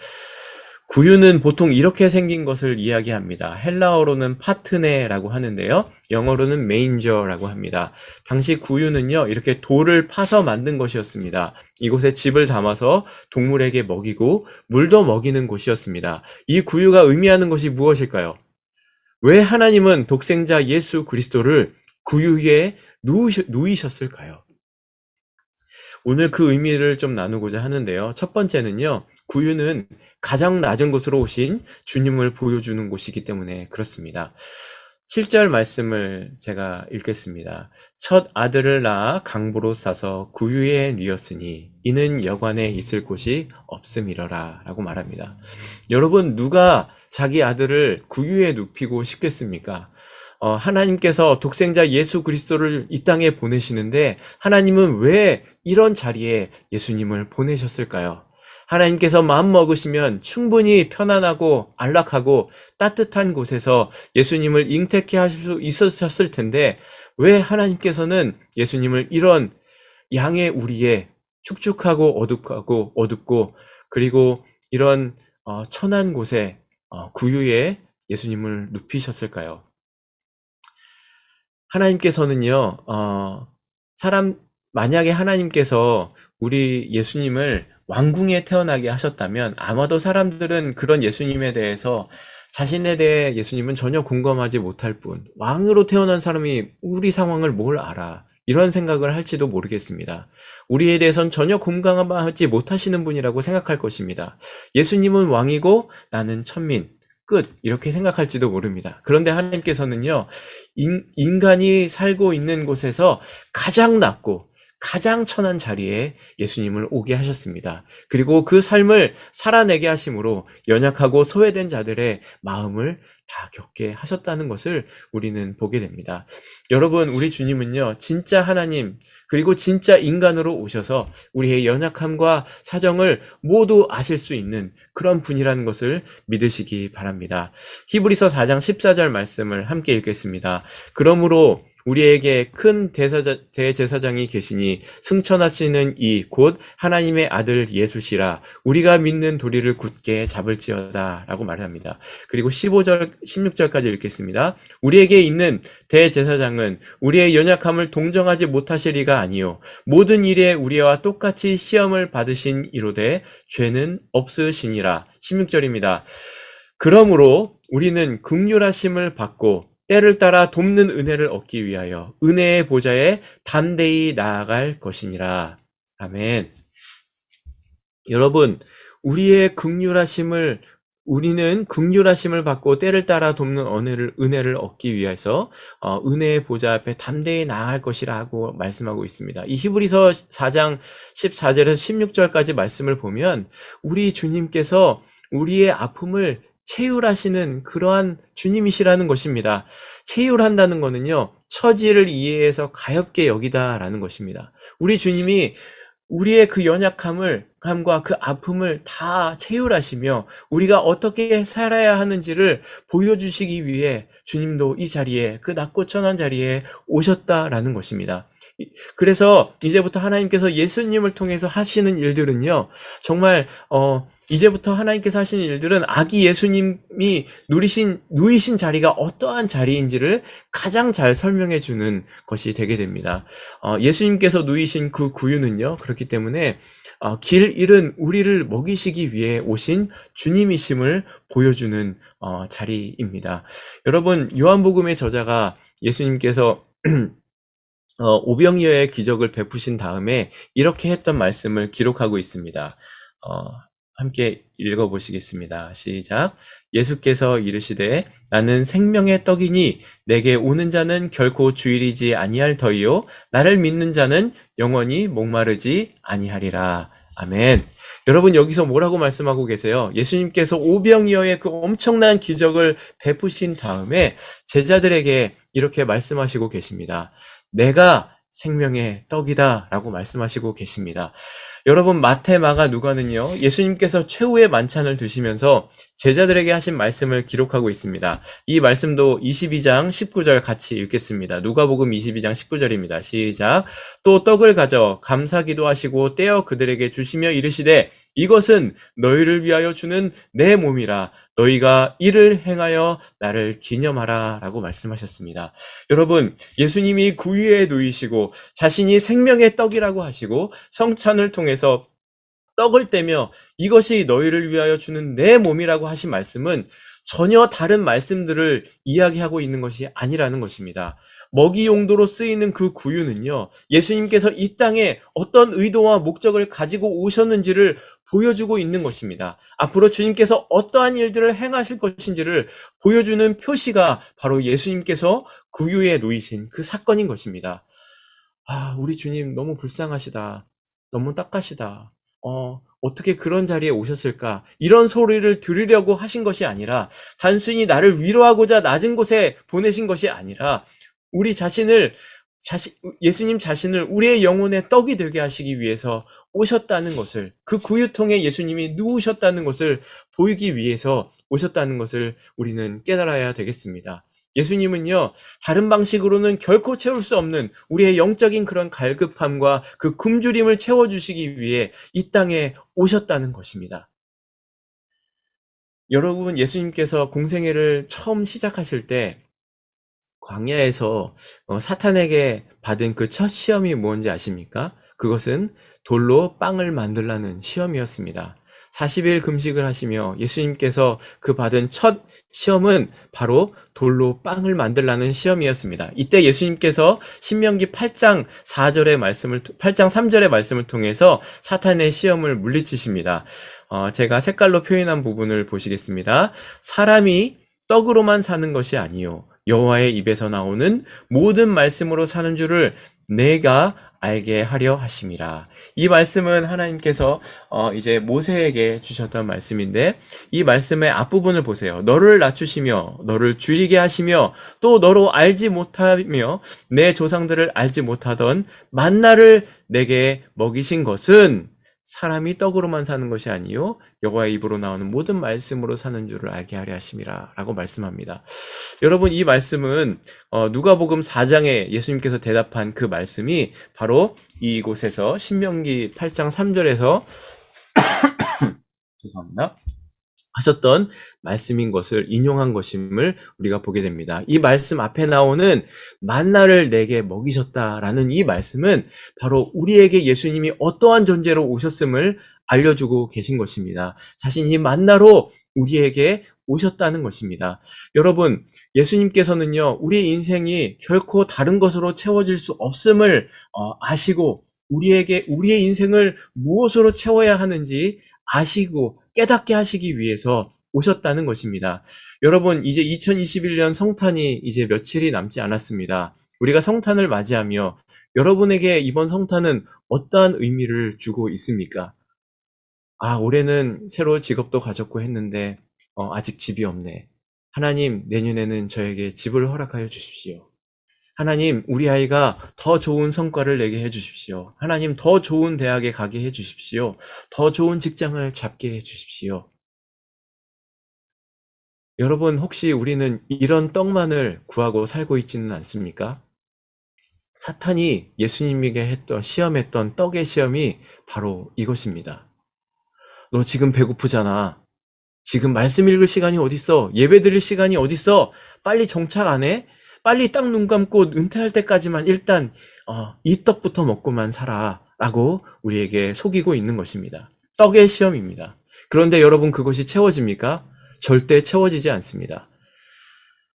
S1: 구유는 보통 이렇게 생긴 것을 이야기합니다. 헬라어로는 파트네라고 하는데요. 영어로는 메인저라고 합니다. 당시 구유는요, 이렇게 돌을 파서 만든 것이었습니다. 이곳에 집을 담아서 동물에게 먹이고 물도 먹이는 곳이었습니다. 이 구유가 의미하는 것이 무엇일까요? 왜 하나님은 독생자 예수 그리스도를 구유에 누이셨을까요? 오늘 그 의미를 좀 나누고자 하는데요. 첫 번째는요, 구유는 가장 낮은 곳으로 오신 주님을 보여주는 곳이기 때문에 그렇습니다. 7절 말씀을 제가 읽겠습니다. 첫 아들을 낳아 강보로 싸서 구유에 뉘었으니 이는 여관에 있을 곳이 없음이러라 라고 말합니다. 여러분, 누가 자기 아들을 구유에 눕히고 싶겠습니까? 하나님께서 독생자 예수 그리스도를 이 땅에 보내시는데 하나님은 왜 이런 자리에 예수님을 보내셨을까요? 하나님께서 마음 먹으시면 충분히 편안하고 안락하고 따뜻한 곳에서 예수님을 잉태케 하실 수 있으셨을 텐데 왜 하나님께서는 예수님을 이런 양의 우리에 축축하고 어둡고 그리고 이런 천한 곳에 구유에 예수님을 눕히셨을까요? 하나님께서는요, 만약에 하나님께서 우리 예수님을 왕궁에 태어나게 하셨다면 아마도 사람들은 그런 예수님에 대해서 자신에 대해 예수님은 전혀 공감하지 못할 뿐, 왕으로 태어난 사람이 우리 상황을 뭘 알아? 이런 생각을 할지도 모르겠습니다. 우리에 대해선 전혀 공감하지 못하시는 분이라고 생각할 것입니다. 예수님은 왕이고 나는 천민. 끝 이렇게 생각할지도 모릅니다. 그런데 하나님께서는요, 인간이 살고 있는 곳에서 가장 낮고 가장 천한 자리에 예수님을 오게 하셨습니다. 그리고 그 삶을 살아내게 하심으로 연약하고 소외된 자들의 마음을 다 겪게 하셨다는 것을 우리는 보게 됩니다. 여러분, 우리 주님은요, 진짜 하나님 그리고 진짜 인간으로 오셔서 우리의 연약함과 사정을 모두 아실 수 있는 그런 분이라는 것을 믿으시기 바랍니다. 히브리서 4장 14절 말씀을 함께 읽겠습니다. 그러므로 우리에게 큰 대제사장이 계시니 승천하시는 이 곧 하나님의 아들 예수시라 우리가 믿는 도리를 굳게 잡을지어다 라고 말합니다. 그리고 16절까지 읽겠습니다. 우리에게 있는 대제사장은 우리의 연약함을 동정하지 못하시리가 아니요 모든 일에 우리와 똑같이 시험을 받으신 이로되 죄는 없으시니라. 16절입니다. 그러므로 우리는 긍휼하심을 받고 때를 따라 돕는 은혜를 얻기 위하여 은혜의 보좌에 담대히 나아갈 것이니라. 아멘. 여러분, 우리는 긍휼하심을 받고 때를 따라 돕는 은혜를 얻기 위해서 은혜의 보좌 앞에 담대히 나아갈 것이라고 말씀하고 있습니다. 이 히브리서 4장 14절에서 16절까지 말씀을 보면 우리 주님께서 우리의 아픔을 체휼하시는 그러한 주님이시라는 것입니다. 체휼한다는 것은요, 처지를 이해해서 가볍게 여기다라는 것입니다. 우리 주님이 우리의 그 연약함과 그 아픔을 다 체휼하시며 우리가 어떻게 살아야 하는지를 보여주시기 위해 주님도 이 자리에, 그 낮고 천한 자리에 오셨다라는 것입니다. 그래서 이제부터 하나님께서 예수님을 통해서 하시는 일들은요, 정말 이제부터 하나님께서 하시는 일들은 아기 예수님 예수님이 누이신 자리가 어떠한 자리인지를 가장 잘 설명해 주는 것이 되게 됩니다. 예수님께서 누이신 그 구유는요, 그렇기 때문에 길 잃은 우리를 먹이시기 위해 오신 주님이심을 보여주는 자리입니다. 여러분, 요한복음의 저자가 예수님께서 오병이어의 기적을 베푸신 다음에 이렇게 했던 말씀을 기록하고 있습니다. 함께 읽어보시겠습니다. 시작. 예수께서 이르시되 나는 생명의 떡이니 내게 오는 자는 결코 주일이지 아니할 터이요 나를 믿는 자는 영원히 목마르지 아니하리라. 아멘. 여러분, 여기서 뭐라고 말씀하고 계세요? 예수님께서 오병이어의 그 엄청난 기적을 베푸신 다음에 제자들에게 이렇게 말씀하시고 계십니다. 내가 생명의 떡이다 라고 말씀하시고 계십니다. 여러분, 마태, 마가, 누가는요, 예수님께서 최후의 만찬을 드시면서 제자들에게 하신 말씀을 기록하고 있습니다. 이 말씀도 22장 19절 같이 읽겠습니다. 누가복음 22장 19절입니다. 시작. 또 떡을 가져 감사기도 하시고 떼어 그들에게 주시며 이르시되 이것은 너희를 위하여 주는 내 몸이라 너희가 이를 행하여 나를 기념하라 라고 말씀하셨습니다. 여러분, 예수님이 구유에 누이시고 자신이 생명의 떡이라고 하시고 성찬을 통해서 떡을 떼며 이것이 너희를 위하여 주는 내 몸이라고 하신 말씀은 전혀 다른 말씀들을 이야기하고 있는 것이 아니라는 것입니다. 먹이 용도로 쓰이는 그 구유는요, 예수님께서 이 땅에 어떤 의도와 목적을 가지고 오셨는지를 보여주고 있는 것입니다. 앞으로 주님께서 어떠한 일들을 행하실 것인지를 보여주는 표시가 바로 예수님께서 구유에 놓이신 그 사건인 것입니다. 우리 주님 너무 불쌍하시다. 너무 딱하시다. 어떻게 그런 자리에 오셨을까? 이런 소리를 들으려고 하신 것이 아니라 단순히 나를 위로하고자 낮은 곳에 보내신 것이 아니라 예수님 자신을 우리의 영혼의 떡이 되게 하시기 위해서 오셨다는 것을, 그 구유통에 예수님이 누우셨다는 것을 보이기 위해서 오셨다는 것을 우리는 깨달아야 되겠습니다. 예수님은요, 다른 방식으로는 결코 채울 수 없는 우리의 영적인 그런 갈급함과 그 굶주림을 채워주시기 위해 이 땅에 오셨다는 것입니다. 여러분, 예수님께서 공생애를 처음 시작하실 때 광야에서 사탄에게 받은 그 첫 시험이 뭔지 아십니까? 그것은 돌로 빵을 만들라는 시험이었습니다. 40일 금식을 하시며 예수님께서 그 받은 첫 시험은 바로 돌로 빵을 만들라는 시험이었습니다. 이때 예수님께서 신명기 8장 3절의 말씀을 통해서 사탄의 시험을 물리치십니다. 제가 색깔로 표현한 부분을 보시겠습니다. 사람이 떡으로만 사는 것이 아니요 여호와의 입에서 나오는 모든 말씀으로 사는 줄을 내가 알게 하려 하심이라. 이 말씀은 하나님께서 이제 모세에게 주셨던 말씀인데, 이 말씀의 앞부분을 보세요. 너를 낮추시며 너를 줄이게 하시며 또 너로 알지 못하며 내 조상들을 알지 못하던 만나를 내게 먹이신 것은 사람이 떡으로만 사는 것이 아니요 여호와의 입으로 나오는 모든 말씀으로 사는 줄을 알게 하려 하심이라 라고 말씀합니다. 여러분, 이 말씀은 누가복음 4장에 예수님께서 대답한 그 말씀이 바로 이곳에서 신명기 8장 3절에서 죄송합니다. 하셨던 말씀인 것을 인용한 것임을 우리가 보게 됩니다. 이 말씀 앞에 나오는 만나를 내게 먹이셨다라는 이 말씀은 바로 우리에게 예수님이 어떠한 존재로 오셨음을 알려주고 계신 것입니다. 자신이 만나로 우리에게 오셨다는 것입니다. 여러분, 예수님께서는요, 우리 인생이 결코 다른 것으로 채워질 수 없음을 아시고 우리의 인생을 무엇으로 채워야 하는지 아시고 깨닫게 하시기 위해서 오셨다는 것입니다. 여러분, 이제 2021년 성탄이 이제 며칠이 남지 않았습니다. 우리가 성탄을 맞이하며 여러분에게 이번 성탄은 어떠한 의미를 주고 있습니까? 올해는 새로 직업도 가졌고 했는데 아직 집이 없네. 하나님, 내년에는 저에게 집을 허락하여 주십시오. 하나님, 우리 아이가 더 좋은 성과를 내게 해주십시오. 하나님, 더 좋은 대학에 가게 해주십시오. 더 좋은 직장을 잡게 해주십시오. 여러분, 혹시 우리는 이런 떡만을 구하고 살고 있지는 않습니까? 사탄이 예수님에게 시험했던 떡의 시험이 바로 이것입니다. 너 지금 배고프잖아. 지금 말씀 읽을 시간이 어딨어? 예배 드릴 시간이 어딨어? 빨리 정착 안 해? 빨리 딱 눈 감고 은퇴할 때까지만 일단 이 떡부터 먹고만 살아 라고 우리에게 속이고 있는 것입니다. 떡의 시험입니다. 그런데 여러분, 그것이 채워집니까? 절대 채워지지 않습니다.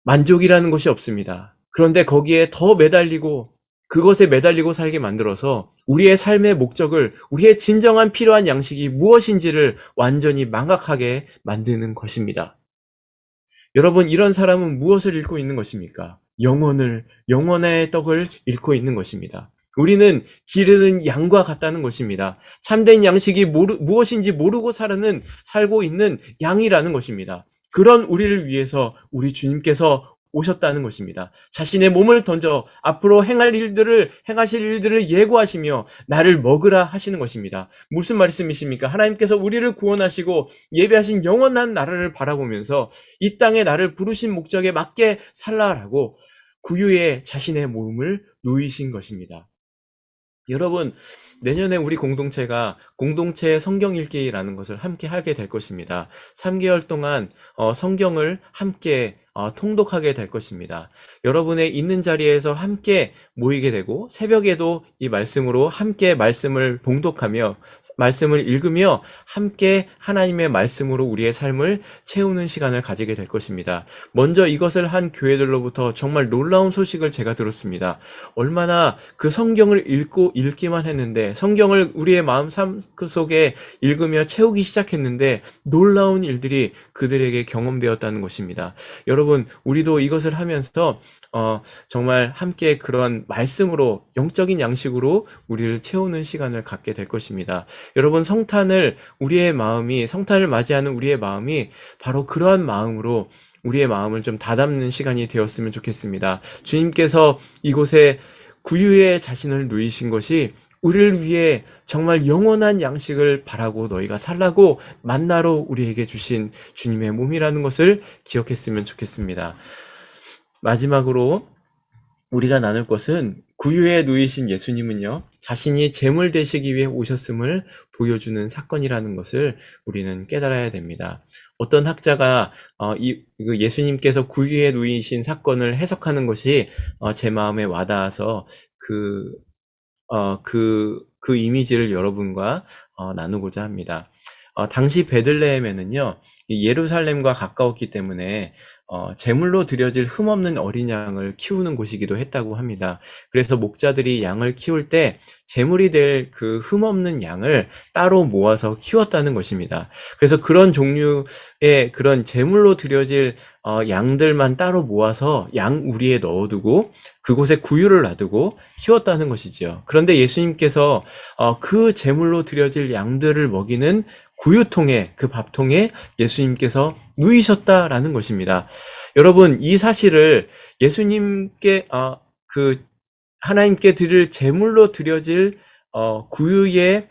S1: 만족이라는 것이 없습니다. 그런데 거기에 더 매달리고 그것에 매달리고 살게 만들어서 우리의 삶의 목적을, 우리의 진정한 필요한 양식이 무엇인지를 완전히 망각하게 만드는 것입니다. 여러분, 이런 사람은 무엇을 잃고 있는 것입니까? 영혼의 떡을 잃고 있는 것입니다. 우리는 기르는 양과 같다는 것입니다. 참된 양식이 무엇인지 모르고 살고 있는 양이라는 것입니다. 그런 우리를 위해서 우리 주님께서 오셨다는 것입니다. 자신의 몸을 던져 앞으로 행하실 일들을 예고하시며 나를 먹으라 하시는 것입니다. 무슨 말씀이십니까? 하나님께서 우리를 구원하시고 예배하신 영원한 나라를 바라보면서 이 땅에 나를 부르신 목적에 맞게 살라라고 구유에 자신의 몸을 놓이신 것입니다. 여러분, 내년에 우리 공동체가 공동체 성경 읽기라는 것을 함께 하게 될 것입니다. 3개월 동안 성경을 함께 통독하게 될 것입니다. 여러분의 있는 자리에서 함께 모이게 되고 새벽에도 이 말씀으로 함께 말씀을 봉독하며 말씀을 읽으며 함께 하나님의 말씀으로 우리의 삶을 채우는 시간을 가지게 될 것입니다. 먼저 이것을 한 교회들로부터 정말 놀라운 소식을 제가 들었습니다. 얼마나 그 성경을 읽기만 했는데, 성경을 우리의 마음 삶 속에 읽으며 채우기 시작했는데 놀라운 일들이 그들에게 경험되었다는 것입니다. 여러분, 우리도 이것을 하면서 정말 함께 그런 말씀으로, 영적인 양식으로 우리를 채우는 시간을 갖게 될 것입니다. 여러분, 성탄을 맞이하는 우리의 마음이 바로 그러한 마음으로 우리의 마음을 좀 다잡는 시간이 되었으면 좋겠습니다. 주님께서 이곳에 구유에 자신을 누이신 것이 우리를 위해 정말 영원한 양식을 바라고 너희가 살라고 만나로 우리에게 주신 주님의 몸이라는 것을 기억했으면 좋겠습니다. 마지막으로 우리가 나눌 것은, 구유에 누이신 예수님은요, 자신이 제물 되시기 위해 오셨음을 보여주는 사건이라는 것을 우리는 깨달아야 됩니다. 어떤 학자가 예수님께서 구유에 누이신 사건을 해석하는 것이 제 마음에 와닿아서 그 이미지를 여러분과 나누고자 합니다. 당시 베들레헴에는요, 예루살렘과 가까웠기 때문에 제물로 드려질 흠없는 어린 양을 키우는 곳이기도 했다고 합니다. 그래서 목자들이 양을 키울 때 제물이 될 그 흠없는 양을 따로 모아서 키웠다는 것입니다. 그래서 그런 종류의 그런 제물로 드려질 양들만 따로 모아서 양 우리에 넣어두고 그곳에 구유를 놔두고 키웠다는 것이지요. 그런데 예수님께서 그 제물로 드려질 양들을 먹이는 구유통에, 그 밥통에 예수님께서 누이셨다라는 것입니다. 여러분, 이 사실을 예수님께 하나님께 드릴 제물로 드려질 구유에,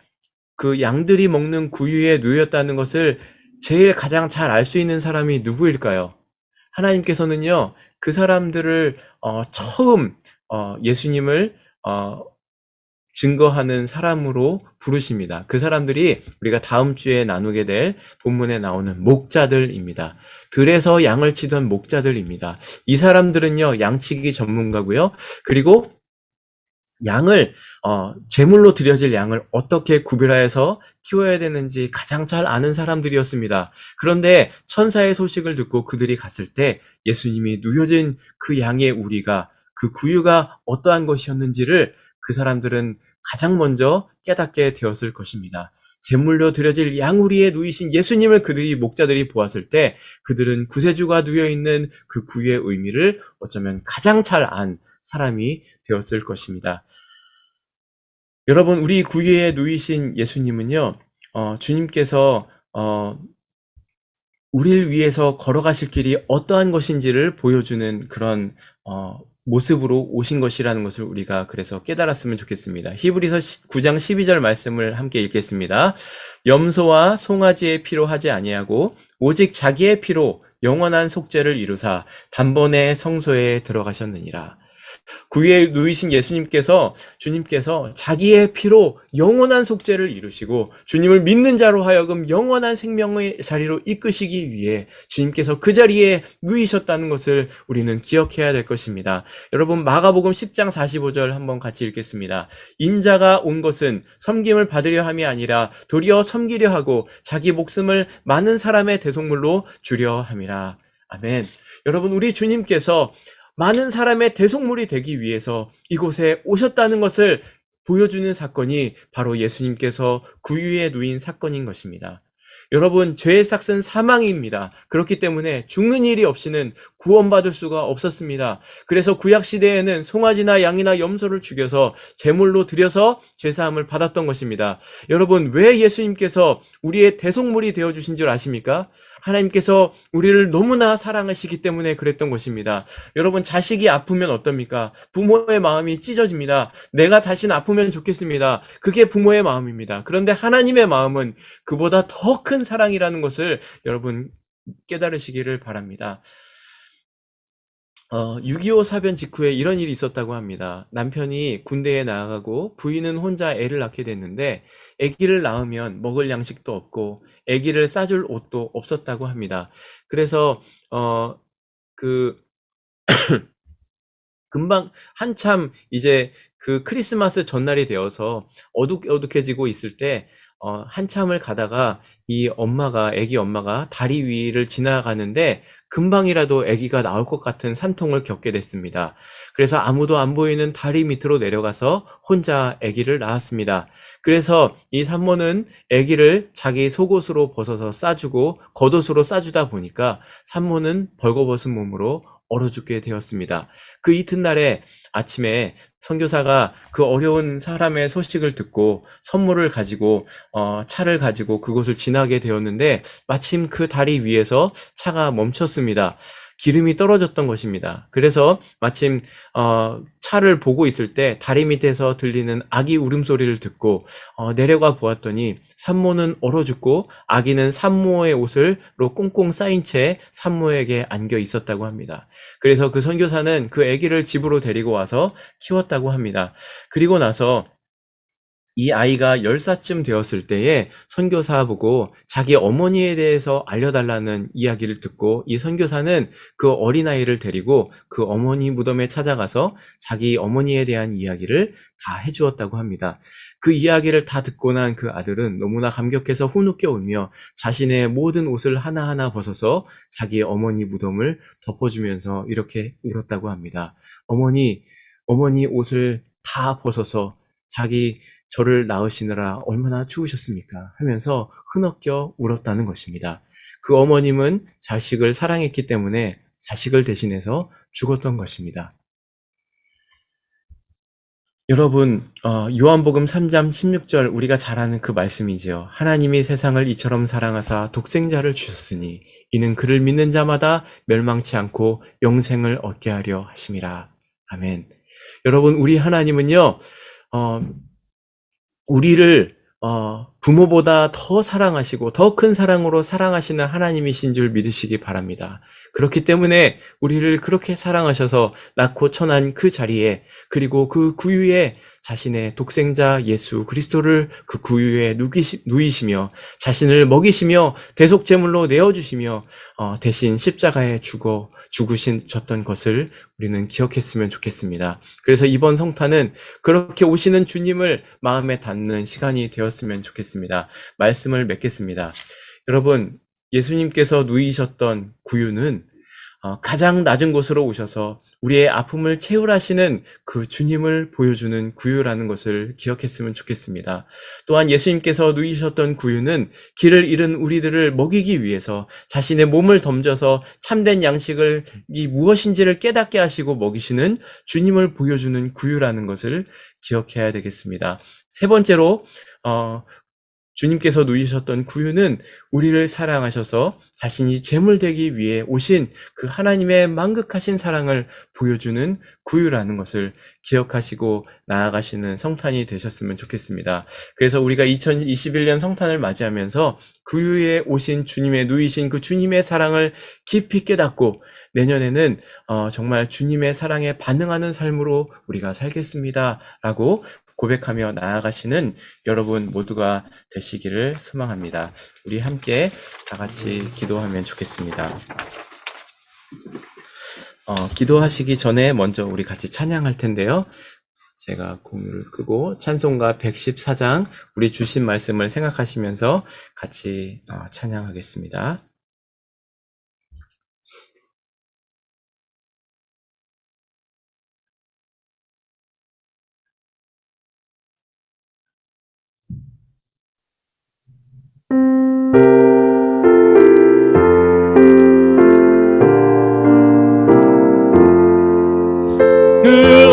S1: 그 양들이 먹는 구유에 누였다는 것을 제일 가장 잘 알 수 있는 사람이 누구일까요? 하나님께서는요, 그 사람들을 처음 예수님을 증거하는 사람으로 부르십니다. 그 사람들이 우리가 다음 주에 나누게 될 본문에 나오는 목자들입니다. 들에서 양을 치던 목자들입니다. 이 사람들은요, 양치기 전문가고요. 그리고 양을 제물로 드려질 양을 어떻게 구별하여서 키워야 되는지 가장 잘 아는 사람들이었습니다. 그런데 천사의 소식을 듣고 그들이 갔을 때 예수님이 누여진 그 양의 우리가, 그 구유가 어떠한 것이었는지를 그 사람들은 가장 먼저 깨닫게 되었을 것입니다. 제물로 드려질 양우리에 누이신 예수님을 목자들이 보았을 때 그들은 구세주가 누여있는 그 구유의 의미를 어쩌면 가장 잘 안 사람이 되었을 것입니다. 여러분, 우리 구유에 누이신 예수님은요, 주님께서 우리를 위해서 걸어가실 길이 어떠한 것인지를 보여주는 그런 모습으로 오신 것이라는 것을 우리가 그래서 깨달았으면 좋겠습니다. 히브리서 9장 12절 말씀을 함께 읽겠습니다. 염소와 송아지의 피로 하지 아니하고 오직 자기의 피로 영원한 속죄를 이루사 단번에 성소에 들어가셨느니라. 구유에 누이신 주님께서 자기의 피로 영원한 속죄를 이루시고 주님을 믿는 자로 하여금 영원한 생명의 자리로 이끄시기 위해 주님께서 그 자리에 누이셨다는 것을 우리는 기억해야 될 것입니다. 여러분, 마가복음 10장 45절 한번 같이 읽겠습니다. 인자가 온 것은 섬김을 받으려 함이 아니라 도리어 섬기려 하고 자기 목숨을 많은 사람의 대속물로 주려 함이라. 아멘. 여러분, 우리 주님께서 많은 사람의 대속물이 되기 위해서 이곳에 오셨다는 것을 보여주는 사건이 바로 예수님께서 구유에 누인 사건인 것입니다. 여러분, 죄의 삭은 사망입니다. 그렇기 때문에 죽는 일이 없이는 구원받을 수가 없었습니다. 그래서 구약시대에는 송아지나 양이나 염소를 죽여서 제물로 드려서 죄사함을 받았던 것입니다. 여러분, 왜 예수님께서 우리의 대속물이 되어주신 줄 아십니까? 하나님께서 우리를 너무나 사랑하시기 때문에 그랬던 것입니다. 여러분, 자식이 아프면 어떻습니까? 부모의 마음이 찢어집니다. 내가 다시는 아프면 좋겠습니다. 그게 부모의 마음입니다. 그런데 하나님의 마음은 그보다 더 큰 사랑이라는 것을 여러분 깨달으시기를 바랍니다. 6.25 사변 직후에 이런 일이 있었다고 합니다. 남편이 군대에 나가고 부인은 혼자 애를 낳게 됐는데 아기를 낳으면 먹을 양식도 없고 아기를 싸줄 옷도 없었다고 합니다. 그래서 금방 한참 이제 그 크리스마스 전날이 되어서 어둑어둑해지고 있을 때 한참을 가다가 아기 엄마가 다리 위를 지나가는데 금방이라도 아기가 나올 것 같은 산통을 겪게 됐습니다. 그래서 아무도 안 보이는 다리 밑으로 내려가서 혼자 아기를 낳았습니다. 그래서 이 산모는 아기를 자기 속옷으로 벗어서 싸주고 겉옷으로 싸주다 보니까 산모는 벌거벗은 몸으로 얼어 죽게 되었습니다. 그 이튿날에 아침에 선교사가 그 어려운 사람의 소식을 듣고 선물을 가지고 차를 가지고 그곳을 지나게 되었는데 마침 그 다리 위에서 차가 멈췄습니다. 기름이 떨어졌던 것입니다. 그래서 마침 차를 보고 있을 때 다리 밑에서 들리는 아기 울음소리를 듣고 내려가 보았더니 산모는 얼어 죽고 아기는 산모의 옷으로 꽁꽁 쌓인 채 산모에게 안겨 있었다고 합니다. 그래서 그 선교사는 그 아기를 집으로 데리고 와서 키웠다고 합니다. 그리고 나서 이 아이가 10살쯤 되었을 때에 선교사 보고 자기 어머니에 대해서 알려달라는 이야기를 듣고 이 선교사는 그 어린아이를 데리고 그 어머니 무덤에 찾아가서 자기 어머니에 대한 이야기를 다 해주었다고 합니다. 그 이야기를 다 듣고 난 그 아들은 너무나 감격해서 후눕게 울며 자신의 모든 옷을 하나하나 벗어서 자기 어머니 무덤을 덮어주면서 이렇게 울었다고 합니다. 어머니 옷을 다 벗어서 저를 낳으시느라 얼마나 추우셨습니까? 하면서 흐느껴 울었다는 것입니다. 그 어머님은 자식을 사랑했기 때문에 자식을 대신해서 죽었던 것입니다. 여러분, 요한복음 3장 16절 우리가 잘 아는 그 말씀이지요. 하나님이 세상을 이처럼 사랑하사 독생자를 주셨으니 이는 그를 믿는 자마다 멸망치 않고 영생을 얻게 하려 하심이라. 아멘. 여러분, 우리 하나님은요, 우리를 부모보다 더 사랑하시고 더 큰 사랑으로 사랑하시는 하나님이신 줄 믿으시기 바랍니다. 그렇기 때문에 우리를 그렇게 사랑하셔서 낳고 천한 그 자리에 그리고 그 구유에 자신의 독생자 예수 그리스도를 그 구유에 누이시며 자신을 먹이시며 대속제물로 내어주시며 대신 십자가에 죽으셨던 것을 우리는 기억했으면 좋겠습니다. 그래서 이번 성탄은 그렇게 오시는 주님을 마음에 담는 시간이 되었으면 좋겠습니다. 말씀을 맺겠습니다. 여러분, 예수님께서 누이셨던 구유는 가장 낮은 곳으로 오셔서 우리의 아픔을 채울하시는 그 주님을 보여주는 구유라는 것을 기억했으면 좋겠습니다. 또한 예수님께서 누이셨던 구유는 길을 잃은 우리들을 먹이기 위해서 자신의 몸을 던져서 참된 양식이 무엇인지를 깨닫게 하시고 먹이시는 주님을 보여주는 구유라는 것을 기억해야 되겠습니다. 세 번째로 주님께서 누이셨던 구유는 우리를 사랑하셔서 자신이 제물 되기 위해 오신 그 하나님의 만극하신 사랑을 보여주는 구유라는 것을 기억하시고 나아가시는 성탄이 되셨으면 좋겠습니다. 그래서 우리가 2021년 성탄을 맞이하면서 구유에 오신 주님의 누이신 그 주님의 사랑을 깊이 깨닫고 내년에는 정말 주님의 사랑에 반응하는 삶으로 우리가 살겠습니다 라고 고백하며 나아가시는 여러분 모두가 되시기를 소망합니다. 우리 함께 다 같이 기도하면 좋겠습니다. 기도하시기 전에 먼저 우리 같이 찬양할 텐데요. 제가 공유를 끄고 찬송가 114장 우리 주신 말씀을 생각하시면서 같이 찬양하겠습니다.
S3: 그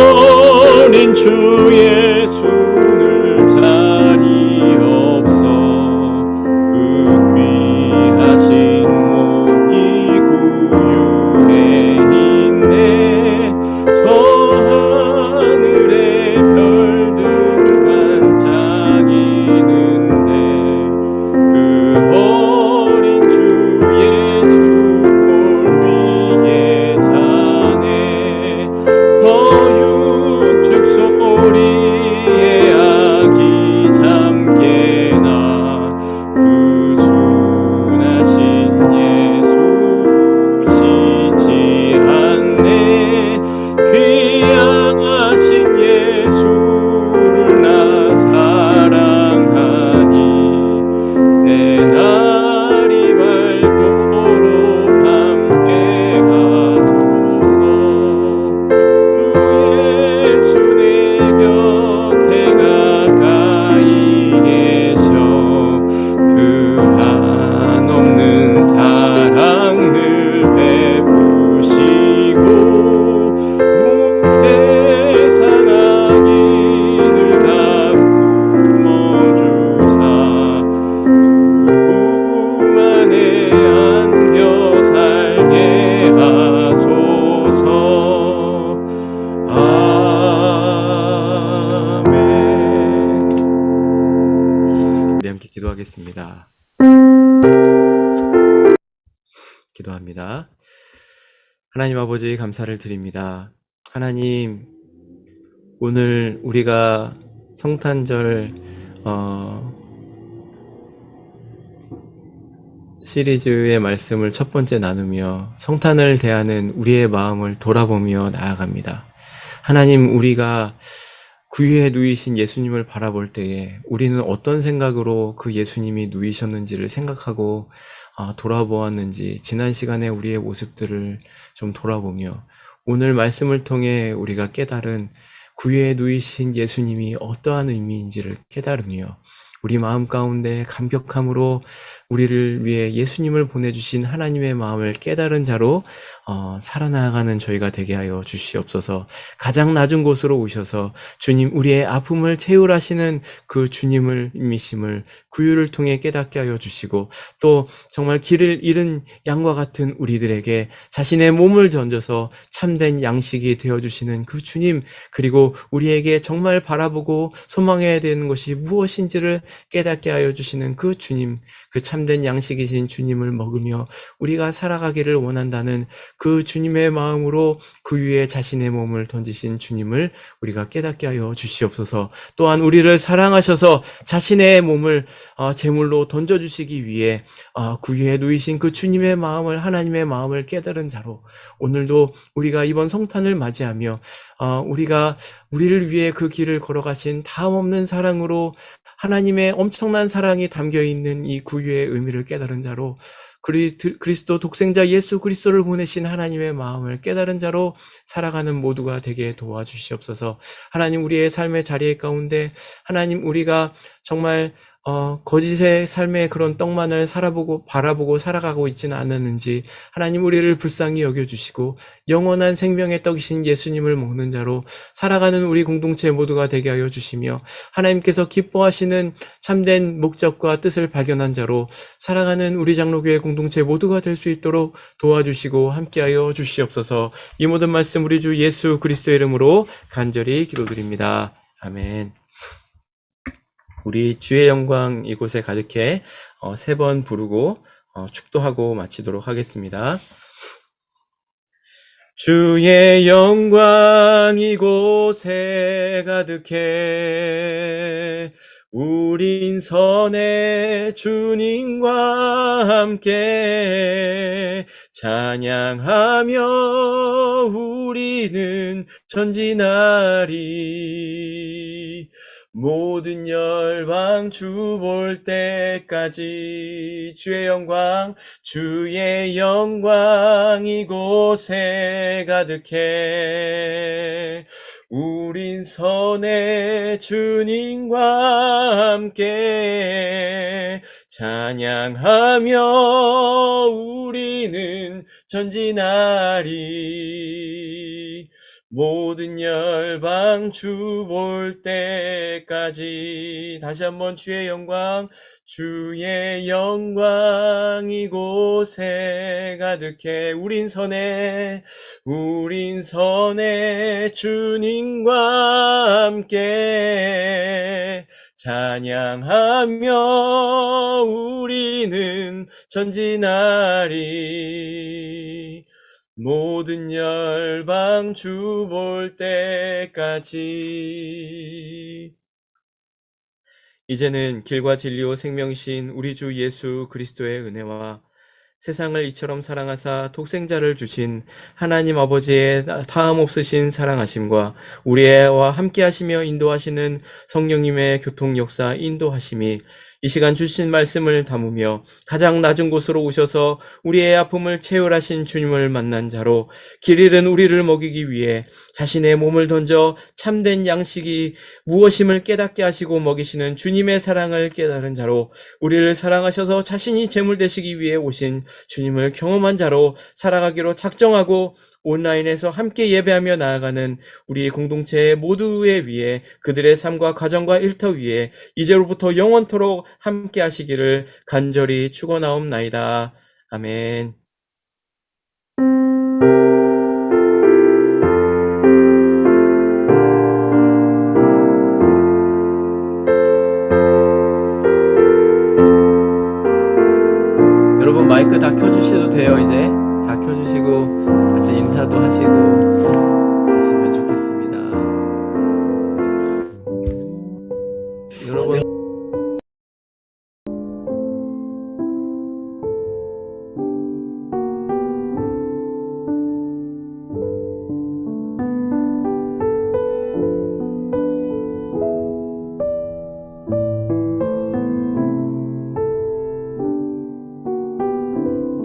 S3: 어린 주 예수를 자리 없어 그 귀하신 몸이 구유에 있네. 저 하늘의 별들 반짝이는데 그 어린 주 예수 볼 위에 자네. 육축 소리에 아기 잠깨나 그 순하신 예수 지지 않네. 귀하신 예수를 나 사랑하니 내 날이 밝도록 함께 가소서. 예수 내 곁에 가까이 계셔 그 한없는 사랑 늘 베푸시고 온 세상 악인을 다 품어주사 죽음 안에 안겨 살게 하소서. 아멘.
S1: 우리 함께 기도하겠습니다. 기도합니다. 하나님 아버지 감사를 드립니다. 하나님, 오늘 우리가 성탄절 시리즈의 말씀을 첫 번째 나누며 성탄을 대하는 우리의 마음을 돌아보며 나아갑니다. 하나님, 우리가 구유에 누이신 예수님을 바라볼 때에 우리는 어떤 생각으로 그 예수님이 누이셨는지를 생각하고 돌아보았는지 지난 시간에 우리의 모습들을 좀 돌아보며 오늘 말씀을 통해 우리가 깨달은 구유에 누이신 예수님이 어떠한 의미인지를 깨달으며 우리 마음 가운데 감격함으로 우리를 위해 예수님을 보내주신 하나님의 마음을 깨달은 자로 살아나가는 저희가 되게 하여 주시옵소서. 가장 낮은 곳으로 오셔서 주님, 우리의 아픔을 채울하시는 그 주님을 미심을 구유를 통해 깨닫게 하여 주시고, 또 정말 길을 잃은 양과 같은 우리들에게 자신의 몸을 던져서 참된 양식이 되어주시는 그 주님, 그리고 우리에게 정말 바라보고 소망해야 되는 것이 무엇인지를 깨닫게 하여 주시는 그 주님, 그 참된 양식이신 주님을 먹으며 우리가 살아가기를 원한다는 그 주님의 마음으로 구유에 자신의 몸을 던지신 주님을 우리가 깨닫게 하여 주시옵소서. 또한 우리를 사랑하셔서 자신의 몸을 제물로 던져주시기 위해 구유에 누이신 그 주님의 마음을, 하나님의 마음을 깨달은 자로 오늘도 우리가 이번 성탄을 맞이하며 우리가 우리를 위해 그 길을 걸어가신 다함없는 사랑으로 하나님의 엄청난 사랑이 담겨있는 이 구유의 의미를 깨달은 자로, 그리스도 독생자 예수 그리스도를 보내신 하나님의 마음을 깨달은 자로 살아가는 모두가 되게 도와주시옵소서. 하나님, 우리의 삶의 자리 가운데 하나님, 우리가 정말 거짓의 삶의 그런 떡만을 바라보고 살아가고 있지는 않았는지 하나님 우리를 불쌍히 여겨주시고 영원한 생명의 떡이신 예수님을 먹는 자로 살아가는 우리 공동체 모두가 되게 하여 주시며 하나님께서 기뻐하시는 참된 목적과 뜻을 발견한 자로 살아가는 우리 장로교회 공동체 모두가 될 수 있도록 도와주시고 함께하여 주시옵소서. 이 모든 말씀 우리 주 예수 그리스도의 이름으로 간절히 기도드립니다. 아멘. 우리 주의 영광 이곳에 가득해 3번 부르고 축도하고 마치도록 하겠습니다. 주의 영광 이곳에 가득해 우린 선의 주님과 함께 찬양하며 우리는 전진하리. 모든 열방 주 볼 때까지 주의 영광 이곳에 가득해 우린 선의 주님과 함께 찬양하며 우리는 전진하리. 모든 열방 주 볼 때까지. 다시 한번 주의 영광 이곳에 가득해 우린 선의 주님과 함께 찬양하며 우리는 전진하리. 모든 열방 주 볼 때까지. 이제는 길과 진리요 생명이신 우리 주 예수 그리스도의 은혜와 세상을 이처럼 사랑하사 독생자를 주신 하나님 아버지의 다함 없으신 사랑하심과 우리와 함께 하시며 인도하시는 성령님의 교통 역사 인도하심이 이 시간 주신 말씀을 담으며 가장 낮은 곳으로 오셔서 우리의 아픔을 체휼하신 주님을 만난 자로 길 잃은 우리를 먹이기 위해 자신의 몸을 던져 참된 양식이 무엇임을 깨닫게 하시고 먹이시는 주님의 사랑을 깨달은 자로 우리를 사랑하셔서 자신이 제물 되시기 위해 오신 주님을 경험한 자로 살아가기로 작정하고 온라인에서 함께 예배하며 나아가는 우리 공동체 모두의 위에 그들의 삶과 가정과 일터 위에 이제로부터 영원토록 함께 하시기를 간절히 축원하옵나이다. 아멘. 여러분 마이크 다 켜주셔도 돼요. 이제 다 켜주시고 같이 인사도 하시고